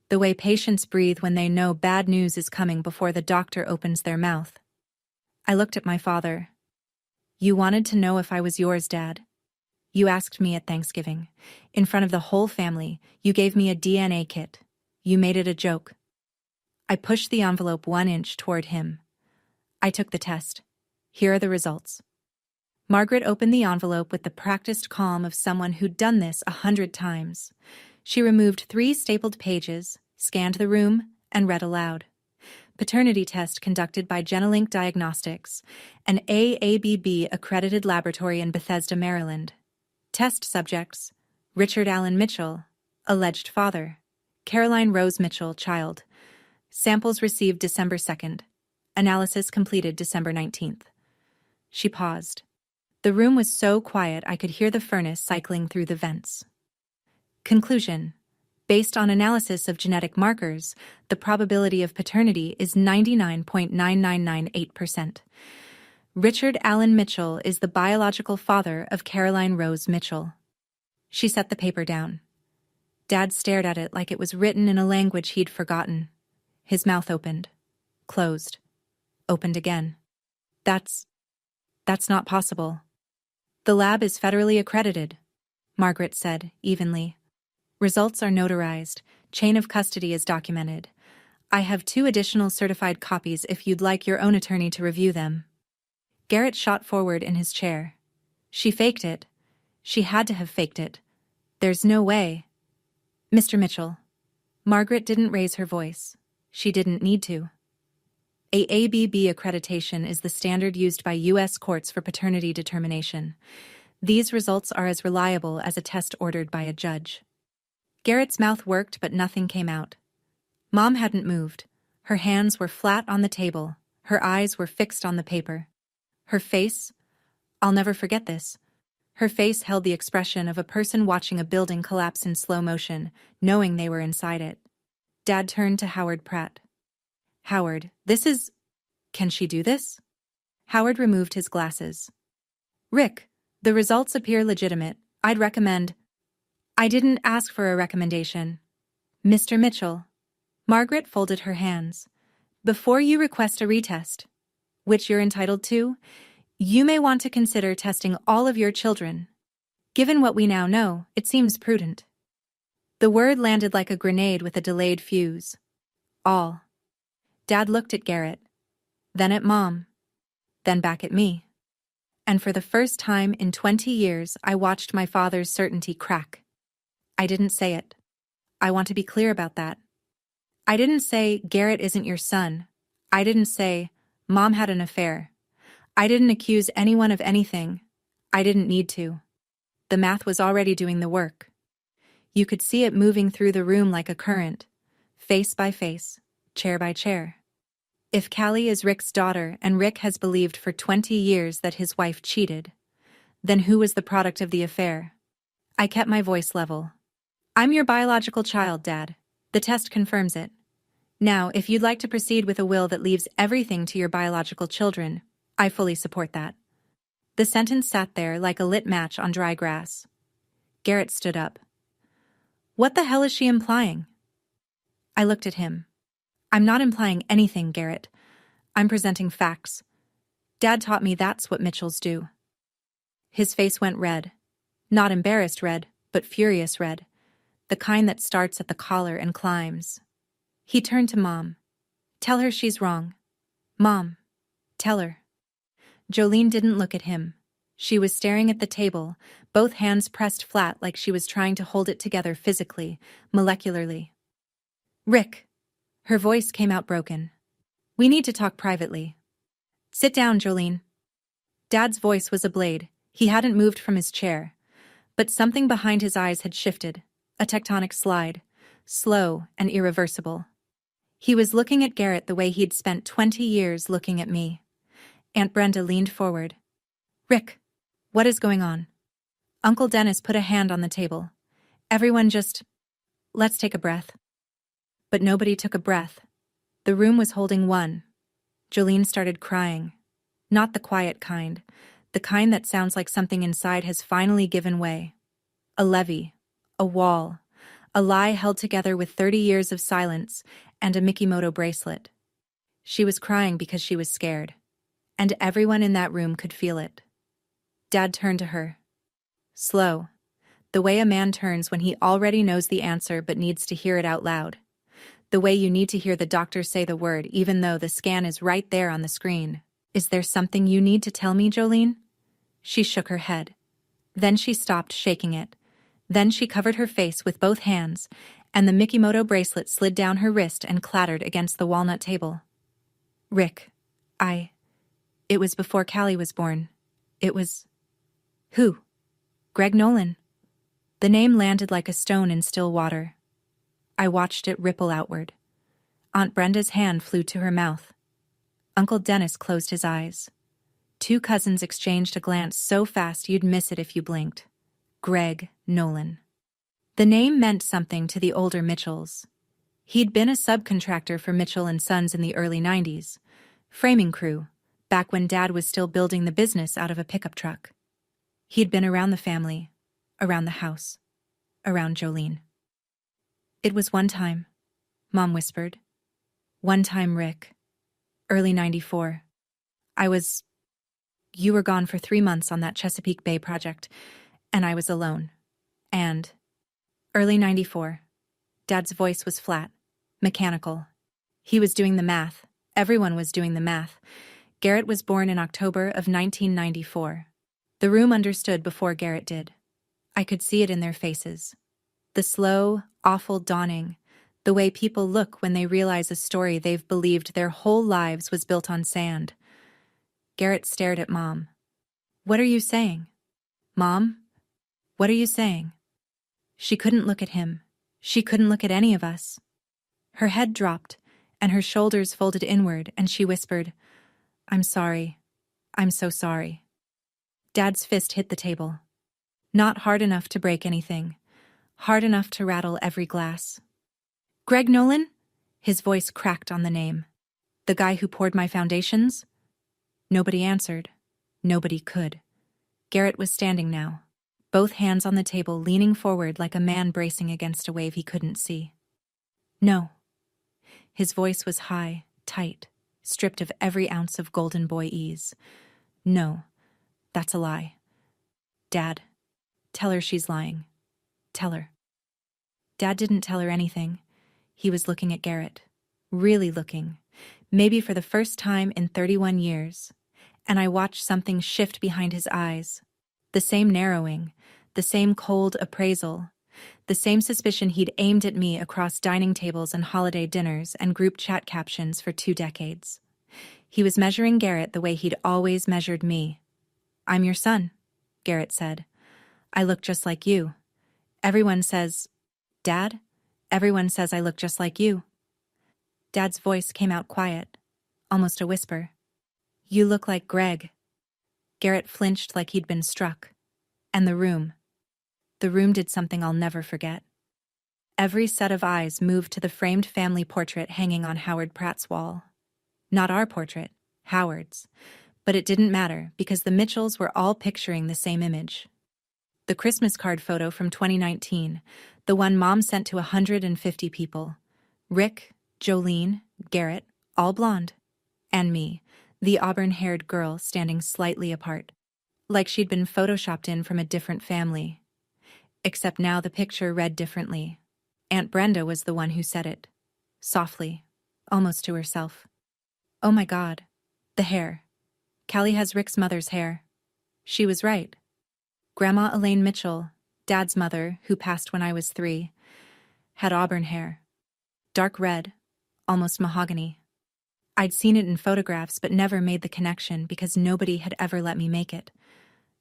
the way patients breathe when they know bad news is coming before the doctor opens their mouth. I looked at my father. You wanted to know if I was yours, Dad. You asked me at Thanksgiving. In front of the whole family, you gave me a DNA kit. You made it a joke. I pushed the envelope 1 inch toward him. I took the test. Here are the results. Margaret opened the envelope with the practiced calm of someone who'd done this 100 times. She removed 3 stapled pages, scanned the room, and read aloud. Paternity test conducted by Genelink Diagnostics, an AABB-accredited laboratory in Bethesda, Maryland. Test subjects: Richard Allen Mitchell, alleged father; Caroline Rose Mitchell, child. Samples received December 2nd. Analysis completed December 19th. She paused. The room was so quiet I could hear the furnace cycling through the vents. Conclusion: based on analysis of genetic markers, the probability of paternity is 99.9998%. Richard Allen Mitchell is the biological father of Caroline Rose Mitchell. She set the paper down. Dad stared at it like it was written in a language he'd forgotten. His mouth opened, closed, opened again. That's not possible. The lab is federally accredited, Margaret said, evenly. Results are notarized. Chain of custody is documented. I have 2 additional certified copies if you'd like your own attorney to review them. Garrett shot forward in his chair. She faked it. She had to have faked it. There's no way. Mr. Mitchell. Margaret didn't raise her voice. She didn't need to. ABB accreditation is the standard used by U.S. courts for paternity determination. These results are as reliable as a test ordered by a judge. Garrett's mouth worked, but nothing came out. Mom hadn't moved. Her hands were flat on the table. Her eyes were fixed on the paper. Her face, I'll never forget this. Her face held the expression of a person watching a building collapse in slow motion, knowing they were inside it. Dad turned to Howard Pratt. Howard, can she do this? Howard removed his glasses. Rick, the results appear legitimate. I didn't ask for a recommendation. Mr. Mitchell. Margaret folded her hands. Before you request a retest, which you're entitled to, you may want to consider testing all of your children. Given what we now know, it seems prudent. The word landed like a grenade with a delayed fuse. All. Dad looked at Garrett, then at Mom, then back at me. And for the first time in 20 years, I watched my father's certainty crack. I didn't say it. I want to be clear about that. I didn't say, Garrett isn't your son. I didn't say, Mom had an affair. I didn't accuse anyone of anything. I didn't need to. The math was already doing the work. You could see it moving through the room like a current, face by face, chair by chair. If Callie is Rick's daughter and Rick has believed for 20 years that his wife cheated, then who was the product of the affair? I kept my voice level. I'm your biological child, Dad. The test confirms it. Now, if you'd like to proceed with a will that leaves everything to your biological children, I fully support that. The sentence sat there like a lit match on dry grass. Garrett stood up. What the hell is she implying? I looked at him. I'm not implying anything, Garrett. I'm presenting facts. Dad taught me that's what Mitchells do. His face went red. Not embarrassed red, but furious red. The kind that starts at the collar and climbs. He turned to Mom. Tell her she's wrong. Mom, tell her. Jolene didn't look at him. She was staring at the table, both hands pressed flat like she was trying to hold it together physically, molecularly. Rick. Her voice came out broken. We need to talk privately. Sit down, Jolene. Dad's voice was a blade. He hadn't moved from his chair. But something behind his eyes had shifted. A tectonic slide. Slow and irreversible. He was looking at Garrett the way he'd spent 20 years looking at me. Aunt Brenda leaned forward. Rick, what is going on? Uncle Dennis put a hand on the table. Everyone let's take a breath. But nobody took a breath. The room was holding one. Jolene started crying. Not the quiet kind. The kind that sounds like something inside has finally given way. A levee. A wall. A lie held together with 30 years of silence and a Mikimoto bracelet. She was crying because she was scared. And everyone in that room could feel it. Dad turned to her. Slow. The way a man turns when he already knows the answer but needs to hear it out loud. The way you need to hear the doctor say the word even though the scan is right there on the screen. Is there something you need to tell me, Jolene? She shook her head. Then she stopped shaking it. Then she covered her face with both hands, and the Mikimoto bracelet slid down her wrist and clattered against the walnut table. Rick, it was before Callie was born. It was... Who? Greg Nolan. The name landed like a stone in still water. I watched it ripple outward. Aunt Brenda's hand flew to her mouth. Uncle Dennis closed his eyes. 2 cousins exchanged a glance so fast you'd miss it if you blinked. Greg Nolan. The name meant something to the older Mitchells. He'd been a subcontractor for Mitchell & Sons in the early 90s. Framing crew, back when Dad was still building the business out of a pickup truck. He'd been around the family, around the house, around Jolene. It was one time, Mom whispered. One time, Rick. Early 94. You were gone for 3 months on that Chesapeake Bay project, and I was alone. And early 94. Dad's voice was flat, mechanical. He was doing the math. Everyone was doing the math. Garrett was born in October of 1994. The room understood before Garrett did. I could see it in their faces. The slow, awful dawning, the way people look when they realize a story they've believed their whole lives was built on sand. Garrett stared at Mom. What are you saying? Mom? What are you saying? She couldn't look at him. She couldn't look at any of us. Her head dropped, and her shoulders folded inward, and she whispered, I'm sorry. I'm so sorry. Dad's fist hit the table. Not hard enough to break anything. Hard enough to rattle every glass. Greg Nolan? His voice cracked on the name. The guy who poured my foundations? Nobody answered. Nobody could. Garrett was standing now, both hands on the table, leaning forward like a man bracing against a wave he couldn't see. No. His voice was high, tight, stripped of every ounce of golden boy ease. No, that's a lie. Dad, tell her she's lying. Tell her. Dad didn't tell her anything. He was looking at Garrett. Really looking. Maybe for the first time in 31 years. And I watched something shift behind his eyes. The same narrowing, the same cold appraisal, the same suspicion he'd aimed at me across dining tables and holiday dinners and group chat captions for 2 decades. He was measuring Garrett the way he'd always measured me. I'm your son, Garrett said. I look just like you. Everyone says, Dad? Everyone says I look just like you. Dad's voice came out quiet, almost a whisper. You look like Greg. Garrett flinched like he'd been struck. And the room did something I'll never forget. Every set of eyes moved to the framed family portrait hanging on Howard Pratt's wall. Not our portrait, Howard's. But it didn't matter because the Mitchells were all picturing the same image. The Christmas card photo from 2019, the one Mom sent to 150 people. Rick, Jolene, Garrett, all blonde. And me, the auburn-haired girl standing slightly apart. Like she'd been photoshopped in from a different family. Except now the picture read differently. Aunt Brenda was the one who said it. Softly, almost to herself. Oh my God. The hair. Callie has Rick's mother's hair. She was right. Grandma Elaine Mitchell, Dad's mother, who passed when I was 3, had auburn hair. Dark red, almost mahogany. I'd seen it in photographs but never made the connection because nobody had ever let me make it.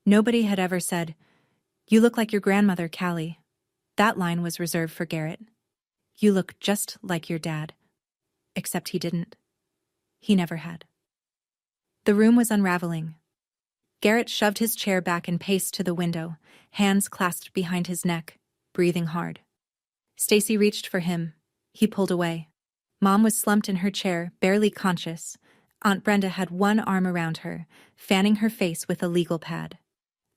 Nobody had ever said, You look like your grandmother, Callie. That line was reserved for Garrett. You look just like your dad. Except he didn't. He never had. The room was unraveling. Garrett shoved his chair back and paced to the window, hands clasped behind his neck, breathing hard. Stacy reached for him. He pulled away. Mom was slumped in her chair, barely conscious. Aunt Brenda had one arm around her, fanning her face with a legal pad.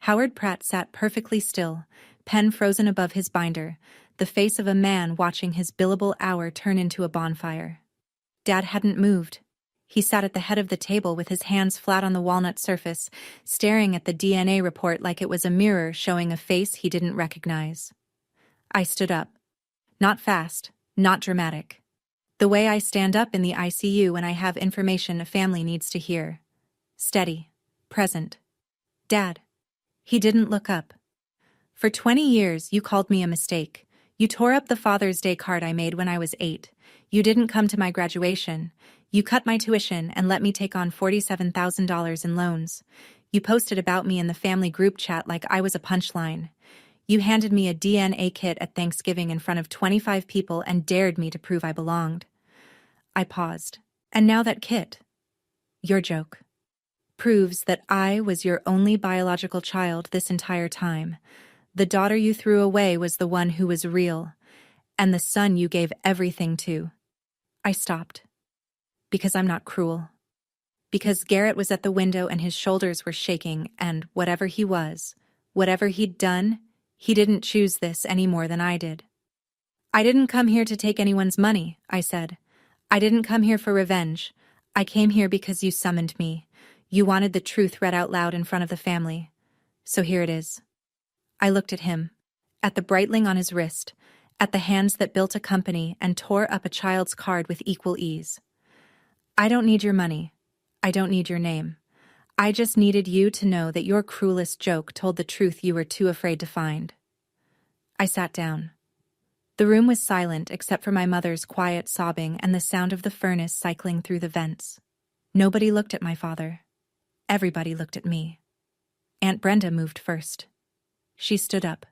Howard Pratt sat perfectly still, pen frozen above his binder, the face of a man watching his billable hour turn into a bonfire. Dad hadn't moved. He sat at the head of the table with his hands flat on the walnut surface, staring at the DNA report like it was a mirror showing a face he didn't recognize. I stood up. Not fast, not dramatic. The way I stand up in the ICU when I have information a family needs to hear. Steady. Present. Dad. He didn't look up. For 20 years, you called me a mistake. You tore up the Father's Day card I made when I was 8. You didn't come to my graduation. You cut my tuition and let me take on $47,000 in loans. You posted about me in the family group chat like I was a punchline. You handed me a DNA kit at Thanksgiving in front of 25 people and dared me to prove I belonged. I paused. And now that kit, your joke, proves that I was your only biological child this entire time. The daughter you threw away was the one who was real, and the son you gave everything to. I stopped. Because I'm not cruel. Because Garrett was at the window and his shoulders were shaking, and whatever he was, whatever he'd done, he didn't choose this any more than I did. I didn't come here to take anyone's money, I said. I didn't come here for revenge. I came here because you summoned me. You wanted the truth read out loud in front of the family. So here it is. I looked at him, at the Breitling on his wrist, at the hands that built a company and tore up a child's card with equal ease. I don't need your money. I don't need your name. I just needed you to know that your cruelest joke told the truth you were too afraid to find. I sat down. The room was silent except for my mother's quiet sobbing and the sound of the furnace cycling through the vents. Nobody looked at my father. Everybody looked at me. Aunt Brenda moved first. She stood up,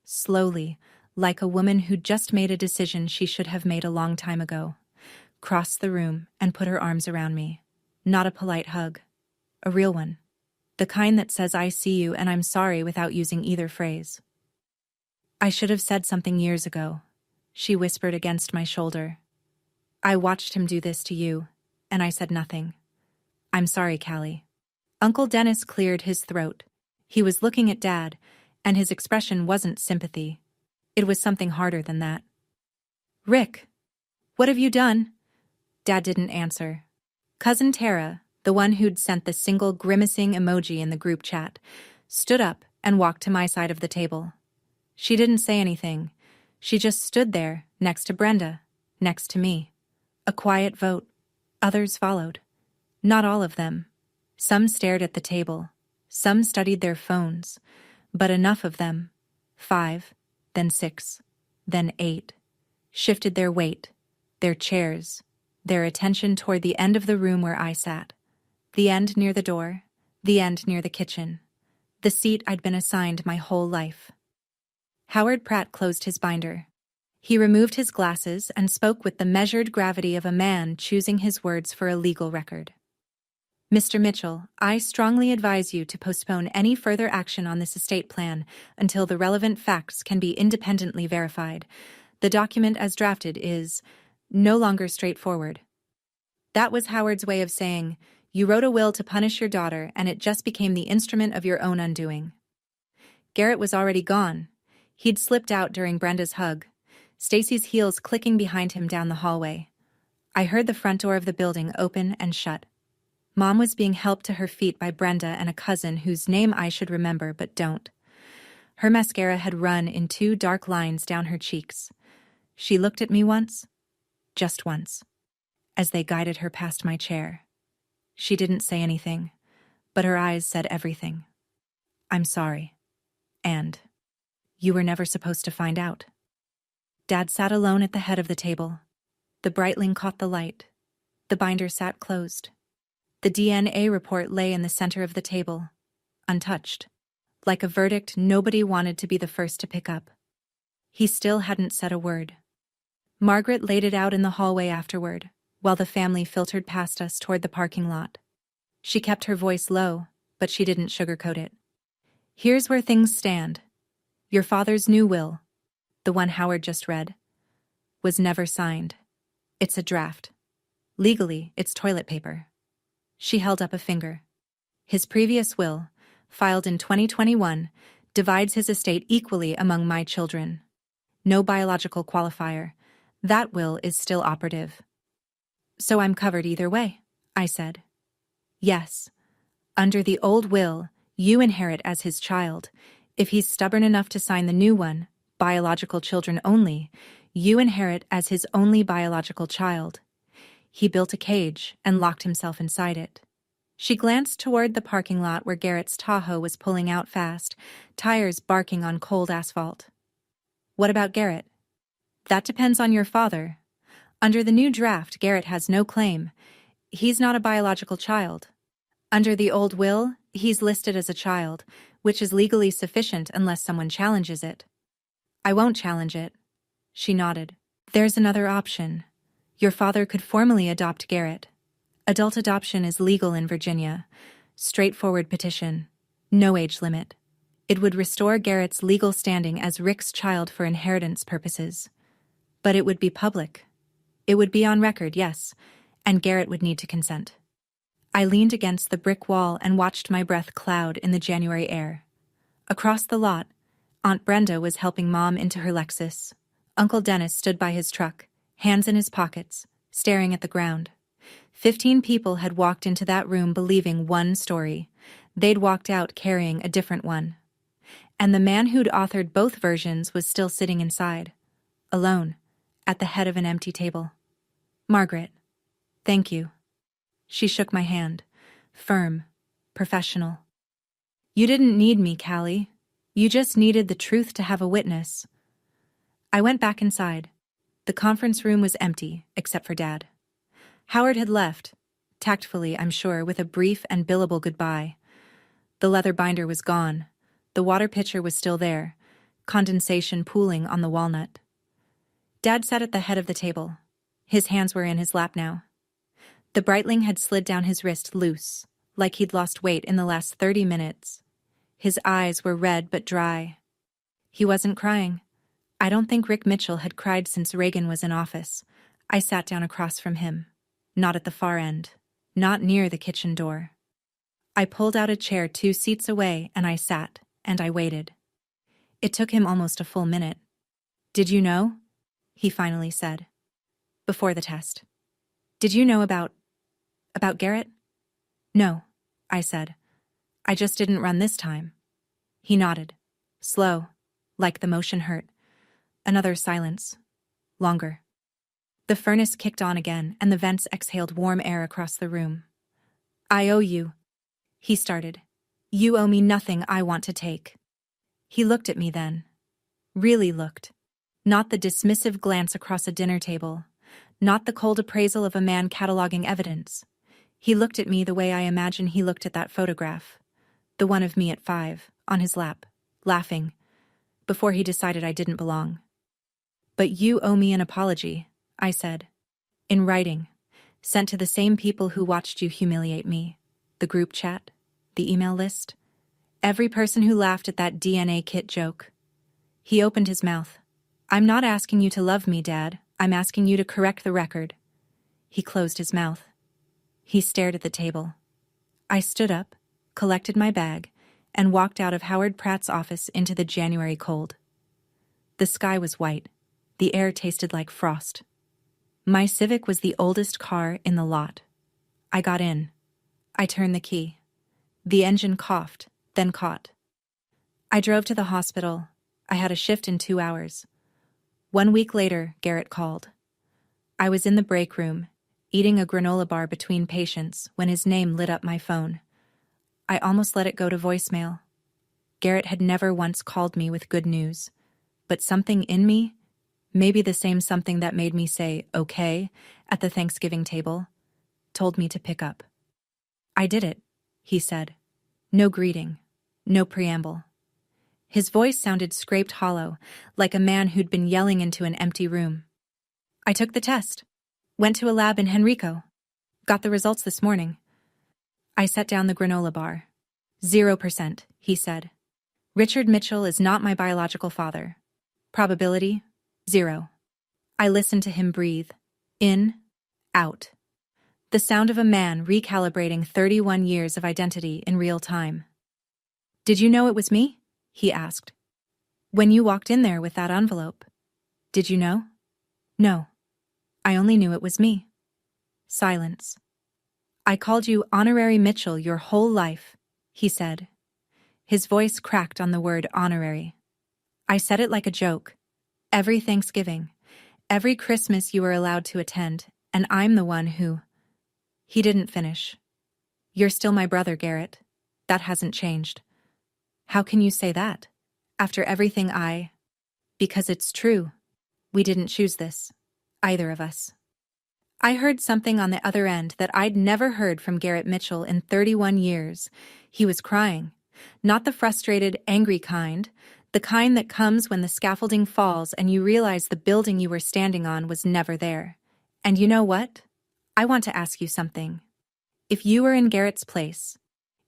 slowly, like a woman who'd just made a decision she should have made a long time ago, crossed the room and put her arms around me. Not a polite hug. A real one. The kind that says I see you and I'm sorry without using either phrase. I should have said something years ago, she whispered against my shoulder. I watched him do this to you, and I said nothing. I'm sorry, Callie. Uncle Dennis cleared his throat. He was looking at Dad, and his expression wasn't sympathy. It was something harder than that. Rick, what have you done? Dad didn't answer. Cousin Tara, the one who'd sent the single grimacing emoji in the group chat, stood up and walked to my side of the table. She didn't say anything. She just stood there, next to Brenda, next to me. A quiet vote. Others followed. Not all of them. Some stared at the table. Some studied their phones. But enough of them, 5, then 6, then 8, shifted their weight, their chairs, their attention toward the end of the room where I sat. The end near the door, the end near the kitchen. The seat I'd been assigned my whole life. Howard Pratt closed his binder. He removed his glasses and spoke with the measured gravity of a man choosing his words for a legal record. Mr. Mitchell, I strongly advise you to postpone any further action on this estate plan until the relevant facts can be independently verified. The document as drafted is no longer straightforward. That was Howard's way of saying, you wrote a will to punish your daughter and it just became the instrument of your own undoing. Garrett was already gone. He'd slipped out during Brenda's hug, Stacy's heels clicking behind him down the hallway. I heard the front door of the building open and shut. Mom was being helped to her feet by Brenda and a cousin whose name I should remember but don't. Her mascara had run in 2 dark lines down her cheeks. She looked at me once, just once, as they guided her past my chair. She didn't say anything, but her eyes said everything. I'm sorry. And you were never supposed to find out. Dad sat alone at the head of the table. The Breitling caught the light. The binder sat closed. The DNA report lay in the center of the table, untouched, like a verdict nobody wanted to be the first to pick up. He still hadn't said a word. Margaret laid it out in the hallway afterward, while the family filtered past us toward the parking lot. She kept her voice low, but she didn't sugarcoat it. Here's where things stand. Your father's new will, the one Howard just read, was never signed. It's a draft. Legally, it's toilet paper. She held up a finger. His previous will, filed in 2021, divides his estate equally among my children. No biological qualifier. That will is still operative. So I'm covered either way, I said. Yes. Under the old will, you inherit as his child. If he's stubborn enough to sign the new one, biological children only, you inherit as his only biological child. He built a cage and locked himself inside it. She glanced toward the parking lot where Garrett's Tahoe was pulling out fast, tires barking on cold asphalt. What about Garrett? That depends on your father. Under the new draft, Garrett has no claim. He's not a biological child. Under the old will, he's listed as a child, which is legally sufficient unless someone challenges it. I won't challenge it. She nodded. There's another option. Your father could formally adopt Garrett. Adult adoption is legal in Virginia. Straightforward petition. No age limit. It would restore Garrett's legal standing as Rick's child for inheritance purposes. But it would be public. It would be on record, yes, and Garrett would need to consent. I leaned against the brick wall and watched my breath cloud in the January air. Across the lot, Aunt Brenda was helping Mom into her Lexus. Uncle Dennis stood by his truck, hands in his pockets, staring at the ground. 15 people had walked into that room believing one story. They'd walked out carrying a different one. And the man who'd authored both versions was still sitting inside, alone, at the head of an empty table. Margaret. Thank you. She shook my hand, firm, professional. You didn't need me, Callie. You just needed the truth to have a witness. I went back inside. The conference room was empty, except for Dad. Howard had left, tactfully, I'm sure, with a brief and billable goodbye. The leather binder was gone. The water pitcher was still there, condensation pooling on the walnut. Dad sat at the head of the table. His hands were in his lap now. The Breitling had slid down his wrist loose, like he'd lost weight in the last 30 minutes. His eyes were red but dry. He wasn't crying. I don't think Rick Mitchell had cried since Reagan was in office. I sat down across from him. Not at the far end. Not near the kitchen door. I pulled out a chair 2 seats away and I sat, and I waited. It took him almost a full minute. Did you know? He finally said. Before the test. Did you know about Garrett? No, I said. I just didn't run this time. He nodded. Slow, like the motion hurt. Another silence. Longer. The furnace kicked on again, and the vents exhaled warm air across the room. I owe you, he started. You owe me nothing I want to take. He looked at me then. Really looked. Not the dismissive glance across a dinner table. Not the cold appraisal of a man cataloging evidence. He looked at me the way I imagine he looked at that photograph. The one of me at 5, on his lap, laughing, before he decided I didn't belong. But you owe me an apology, I said. In writing, sent to the same people who watched you humiliate me. The group chat, the email list, every person who laughed at that DNA kit joke. He opened his mouth. I'm not asking you to love me, Dad. I'm asking you to correct the record. He closed his mouth. He stared at the table. I stood up, collected my bag, and walked out of Howard Pratt's office into the January cold. The sky was white. The air tasted like frost. My Civic was the oldest car in the lot. I got in. I turned the key. The engine coughed, then caught. I drove to the hospital. I had a shift in 2 hours. 1 week later, Garrett called. I was in the break room, eating a granola bar between patients when his name lit up my phone. I almost let it go to voicemail. Garrett had never once called me with good news, but something in me, maybe the same something that made me say, okay, at the Thanksgiving table, told me to pick up. I did it, he said. No greeting, no preamble. His voice sounded scraped hollow, like a man who'd been yelling into an empty room. I took the test. Went to a lab in Henrico. Got the results this morning. I set down the granola bar. 0%, he said. Richard Mitchell is not my biological father. Probability, 0. I listened to him breathe. In, out. The sound of a man recalibrating 31 years of identity in real time. Did you know it was me? He asked. When you walked in there with that envelope. Did you know? No. I only knew it was me. Silence. I called you Honorary Mitchell your whole life, he said. His voice cracked on the word honorary. I said it like a joke. Every Thanksgiving, every Christmas you were allowed to attend, and I'm the one who... He didn't finish. You're still my brother, Garrett. That hasn't changed. How can you say that? After everything Because it's true. We didn't choose this. Either of us. I heard something on the other end that I'd never heard from Garrett Mitchell in 31 years. He was crying. Not the frustrated, angry kind. The kind that comes when the scaffolding falls and you realize the building you were standing on was never there. And you know what? I want to ask you something. If you were in Garrett's place,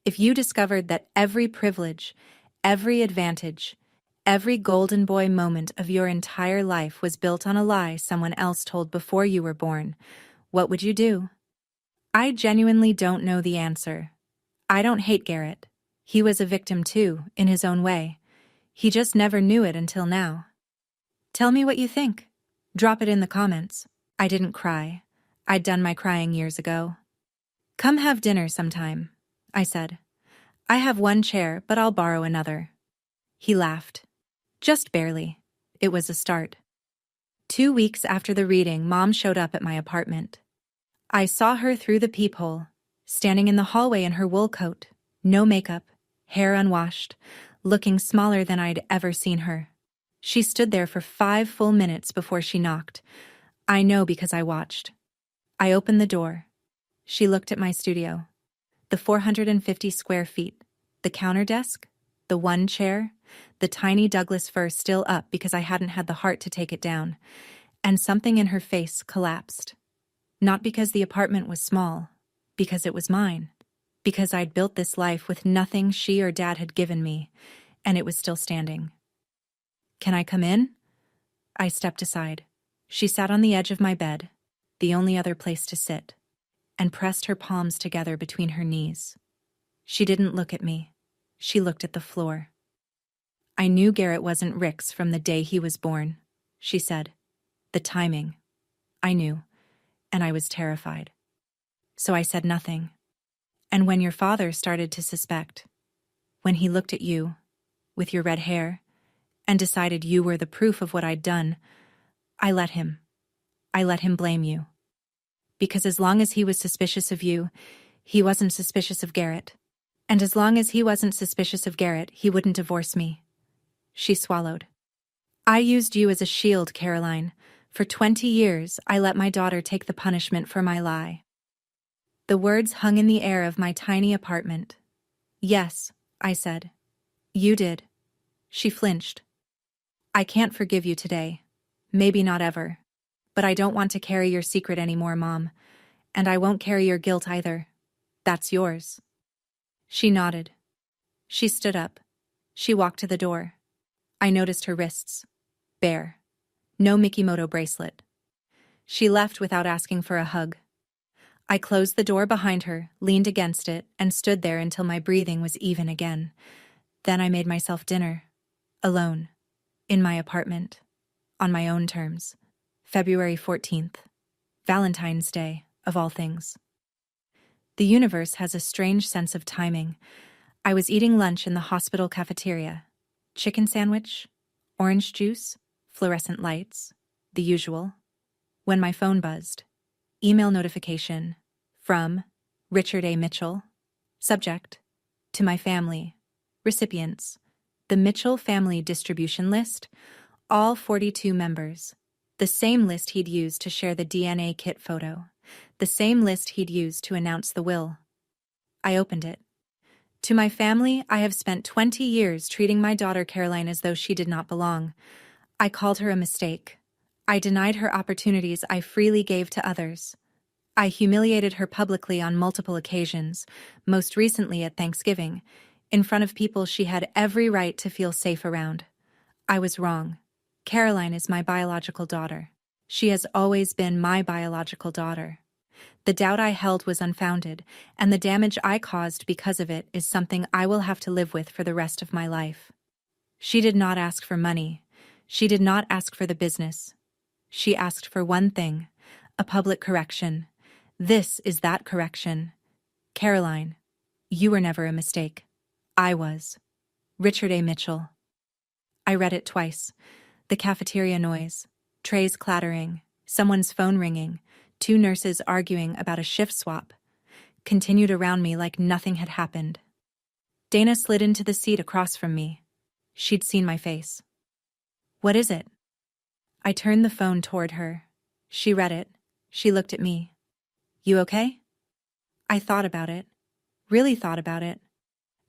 if you discovered that every privilege, every advantage, every golden boy moment of your entire life was built on a lie someone else told before you were born, what would you do? I genuinely don't know the answer. I don't hate Garrett. He was a victim too, in his own way. He just never knew it until now. Tell me what you think. Drop it in the comments. I didn't cry. I'd done my crying years ago. Come have dinner sometime, I said. I have one chair, but I'll borrow another. He laughed. Just barely. It was a start. 2 weeks after the reading, Mom showed up at my apartment. I saw her through the peephole, standing in the hallway in her wool coat, no makeup, hair unwashed, looking smaller than I'd ever seen her. She stood there for 5 full minutes before she knocked. I know because I watched. I opened the door. She looked at my studio. The 450 square feet, the counter desk, the one chair, the tiny Douglas fir still up because I hadn't had the heart to take it down, and something in her face collapsed. Not because the apartment was small, because it was mine, because I'd built this life with nothing she or Dad had given me, and it was still standing. Can I come in? I stepped aside. She sat on the edge of my bed, the only other place to sit, and pressed her palms together between her knees. She didn't look at me. She looked at the floor. I knew Garrett wasn't Rick's from the day he was born, she said. The timing. I knew, and I was terrified. So I said nothing. And when your father started to suspect, when he looked at you, with your red hair, and decided you were the proof of what I'd done, I let him. I let him blame you. Because as long as he was suspicious of you, he wasn't suspicious of Garrett. And as long as he wasn't suspicious of Garrett, he wouldn't divorce me. She swallowed. I used you as a shield, Caroline. For 20 years, I let my daughter take the punishment for my lie. The words hung in the air of my tiny apartment. Yes, I said. You did. She flinched. I can't forgive you today. Maybe not ever. But I don't want to carry your secret anymore, Mom. And I won't carry your guilt either. That's yours. She nodded. She stood up. She walked to the door. I noticed her wrists. Bare. No Mikimoto bracelet. She left without asking for a hug. I closed the door behind her, leaned against it, and stood there until my breathing was even again. Then I made myself dinner. Alone. In my apartment. On my own terms. February 14th. Valentine's Day, of all things. The universe has a strange sense of timing. I was eating lunch in the hospital cafeteria. Chicken sandwich, orange juice, fluorescent lights, the usual. When my phone buzzed. Email notification. From Richard A. Mitchell. Subject. To my family. Recipients. The Mitchell family distribution list. All 42 members. The same list he'd used to share the DNA kit photo. The same list he'd used to announce the will. I opened it. To my family, I have spent 20 years treating my daughter Caroline as though she did not belong. I called her a mistake. I denied her opportunities I freely gave to others. I humiliated her publicly on multiple occasions, most recently at Thanksgiving, in front of people she had every right to feel safe around. I was wrong. Caroline is my biological daughter. She has always been my biological daughter. The doubt I held was unfounded, and the damage I caused because of it is something I will have to live with for the rest of my life. She did not ask for money. She did not ask for the business. She asked for one thing, a public correction. This is that correction. Caroline, you were never a mistake. I was. Richard A. Mitchell. I read it twice. The cafeteria noise, trays clattering, someone's phone ringing, 2 nurses arguing about a shift swap, continued around me like nothing had happened. Dana slid into the seat across from me. She'd seen my face. What is it? I turned the phone toward her. She read it. She looked at me. You okay? I thought about it. Really thought about it.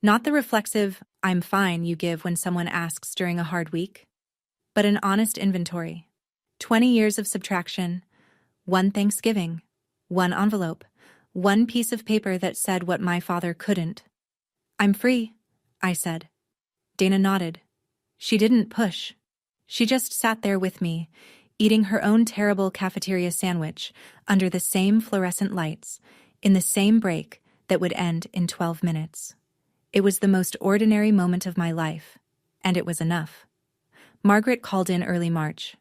Not the reflexive, I'm fine you give when someone asks during a hard week, but an honest inventory. 20 years of subtraction, 1 Thanksgiving, 1 envelope, 1 piece of paper that said what my father couldn't. I'm free, I said. Dana nodded. She didn't push. She just sat there with me, eating her own terrible cafeteria sandwich under the same fluorescent lights, in the same break that would end in 12 minutes. It was the most ordinary moment of my life, and it was enough. Margaret called in early March.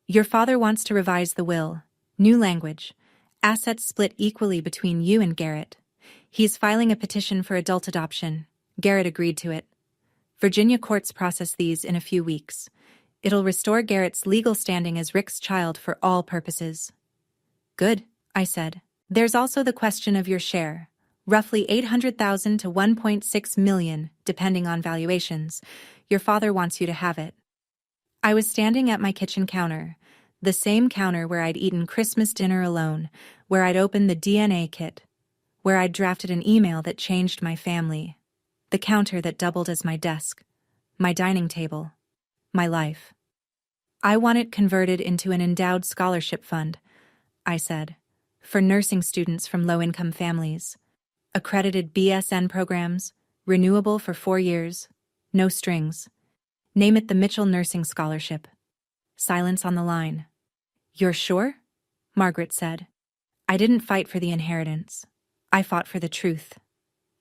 Your father wants to revise the will. New language. Assets split equally between you and Garrett. He's filing a petition for adult adoption. Garrett agreed to it. Virginia courts process these in a few weeks. It'll restore Garrett's legal standing as Rick's child for all purposes. Good, I said. There's also the question of your share. Roughly $800,000 to $1.6 million, depending on valuations. Your father wants you to have it. I was standing at my kitchen counter, the same counter where I'd eaten Christmas dinner alone, where I'd opened the DNA kit, where I'd drafted an email that changed my family, the counter that doubled as my desk, my dining table, my life. I want it converted into an endowed scholarship fund, I said, for nursing students from low-income families. Accredited BSN programs, renewable for 4 years, no strings. Name it the Mitchell Nursing Scholarship. Silence on the line. You're sure? Margaret said. I didn't fight for the inheritance. I fought for the truth.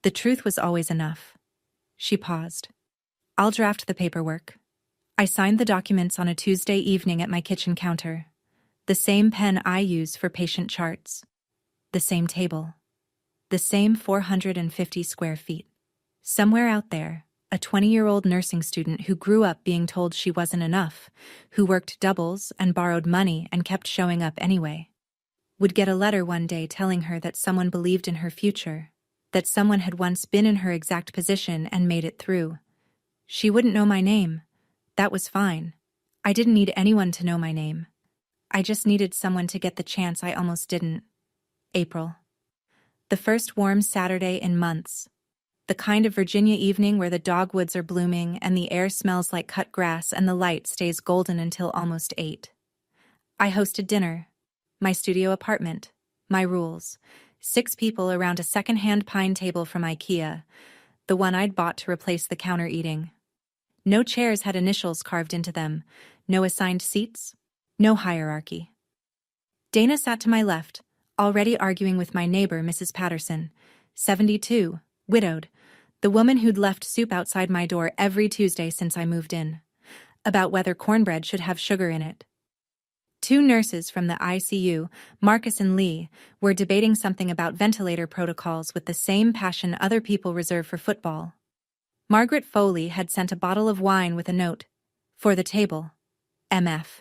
The truth was always enough. She paused. I'll draft the paperwork. I signed the documents on a Tuesday evening at my kitchen counter. The same pen I use for patient charts. The same table. The same 450 square feet. Somewhere out there, a 20-year-old nursing student who grew up being told she wasn't enough, who worked doubles and borrowed money and kept showing up anyway, would get a letter one day telling her that someone believed in her future, that someone had once been in her exact position and made it through. She wouldn't know my name. That was fine. I didn't need anyone to know my name. I just needed someone to get the chance I almost didn't. April. The first warm Saturday in months. The kind of Virginia evening where the dogwoods are blooming and the air smells like cut grass and the light stays golden until almost 8. I hosted dinner. My studio apartment. My rules. 6 people around a second-hand pine table from IKEA, the one I'd bought to replace the counter eating. No chairs had initials carved into them, no assigned seats, no hierarchy. Dana sat to my left, already arguing with my neighbor, Mrs. Patterson, 72, widowed, the woman who'd left soup outside my door every Tuesday since I moved in, about whether cornbread should have sugar in it. 2 nurses from the ICU, Marcus and Lee, were debating something about ventilator protocols with the same passion other people reserve for football. Margaret Foley had sent a bottle of wine with a note, for the table, MF.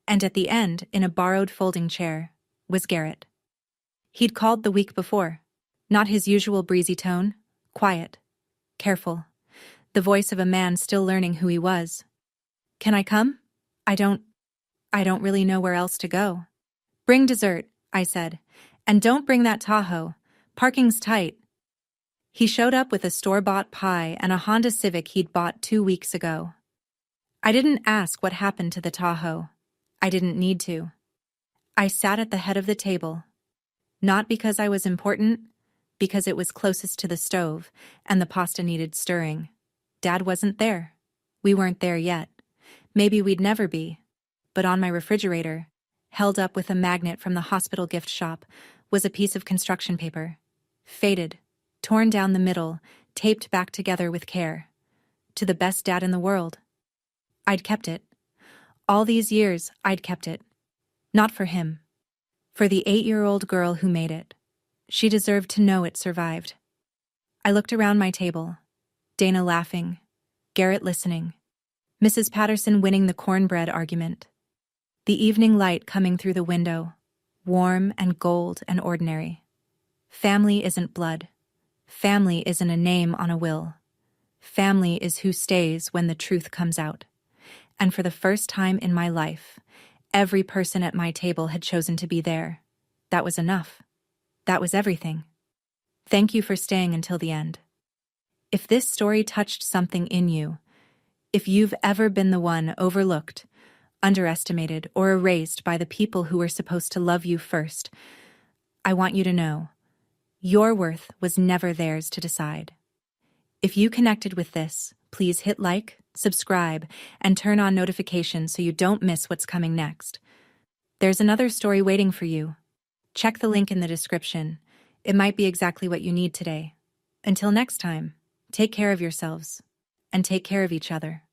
And at the end, in a borrowed folding chair, was Garrett. He'd called the week before. Not his usual breezy tone, quiet, careful, the voice of a man still learning who he was. Can I come? I don't really know where else to go. Bring dessert, I said, and don't bring that Tahoe. Parking's tight. He showed up with a store-bought pie and a Honda Civic he'd bought 2 weeks ago. I didn't ask what happened to the Tahoe. I didn't need to. I sat at the head of the table. Not because I was important, because it was closest to the stove, and the pasta needed stirring. Dad wasn't there. We weren't there yet. Maybe we'd never be. But on my refrigerator, held up with a magnet from the hospital gift shop, was a piece of construction paper. Faded, torn down the middle, taped back together with care. To the best dad in the world. I'd kept it. All these years, I'd kept it. Not for him. For the 8-year-old girl who made it. She deserved to know it survived. I looked around my table. Dana laughing. Garrett listening. Mrs. Patterson winning the cornbread argument. The evening light coming through the window. Warm and gold and ordinary. Family isn't blood. Family isn't a name on a will. Family is who stays when the truth comes out. And for the first time in my life, every person at my table had chosen to be there. That was enough. That was everything. Thank you for staying until the end. If this story touched something in you, if you've ever been the one overlooked, underestimated, or erased by the people who were supposed to love you first, I want you to know, your worth was never theirs to decide. If you connected with this, please hit like, subscribe, and turn on notifications so you don't miss what's coming next. There's another story waiting for you. Check the link in the description. It might be exactly what you need today. Until next time, take care of yourselves, and take care of each other.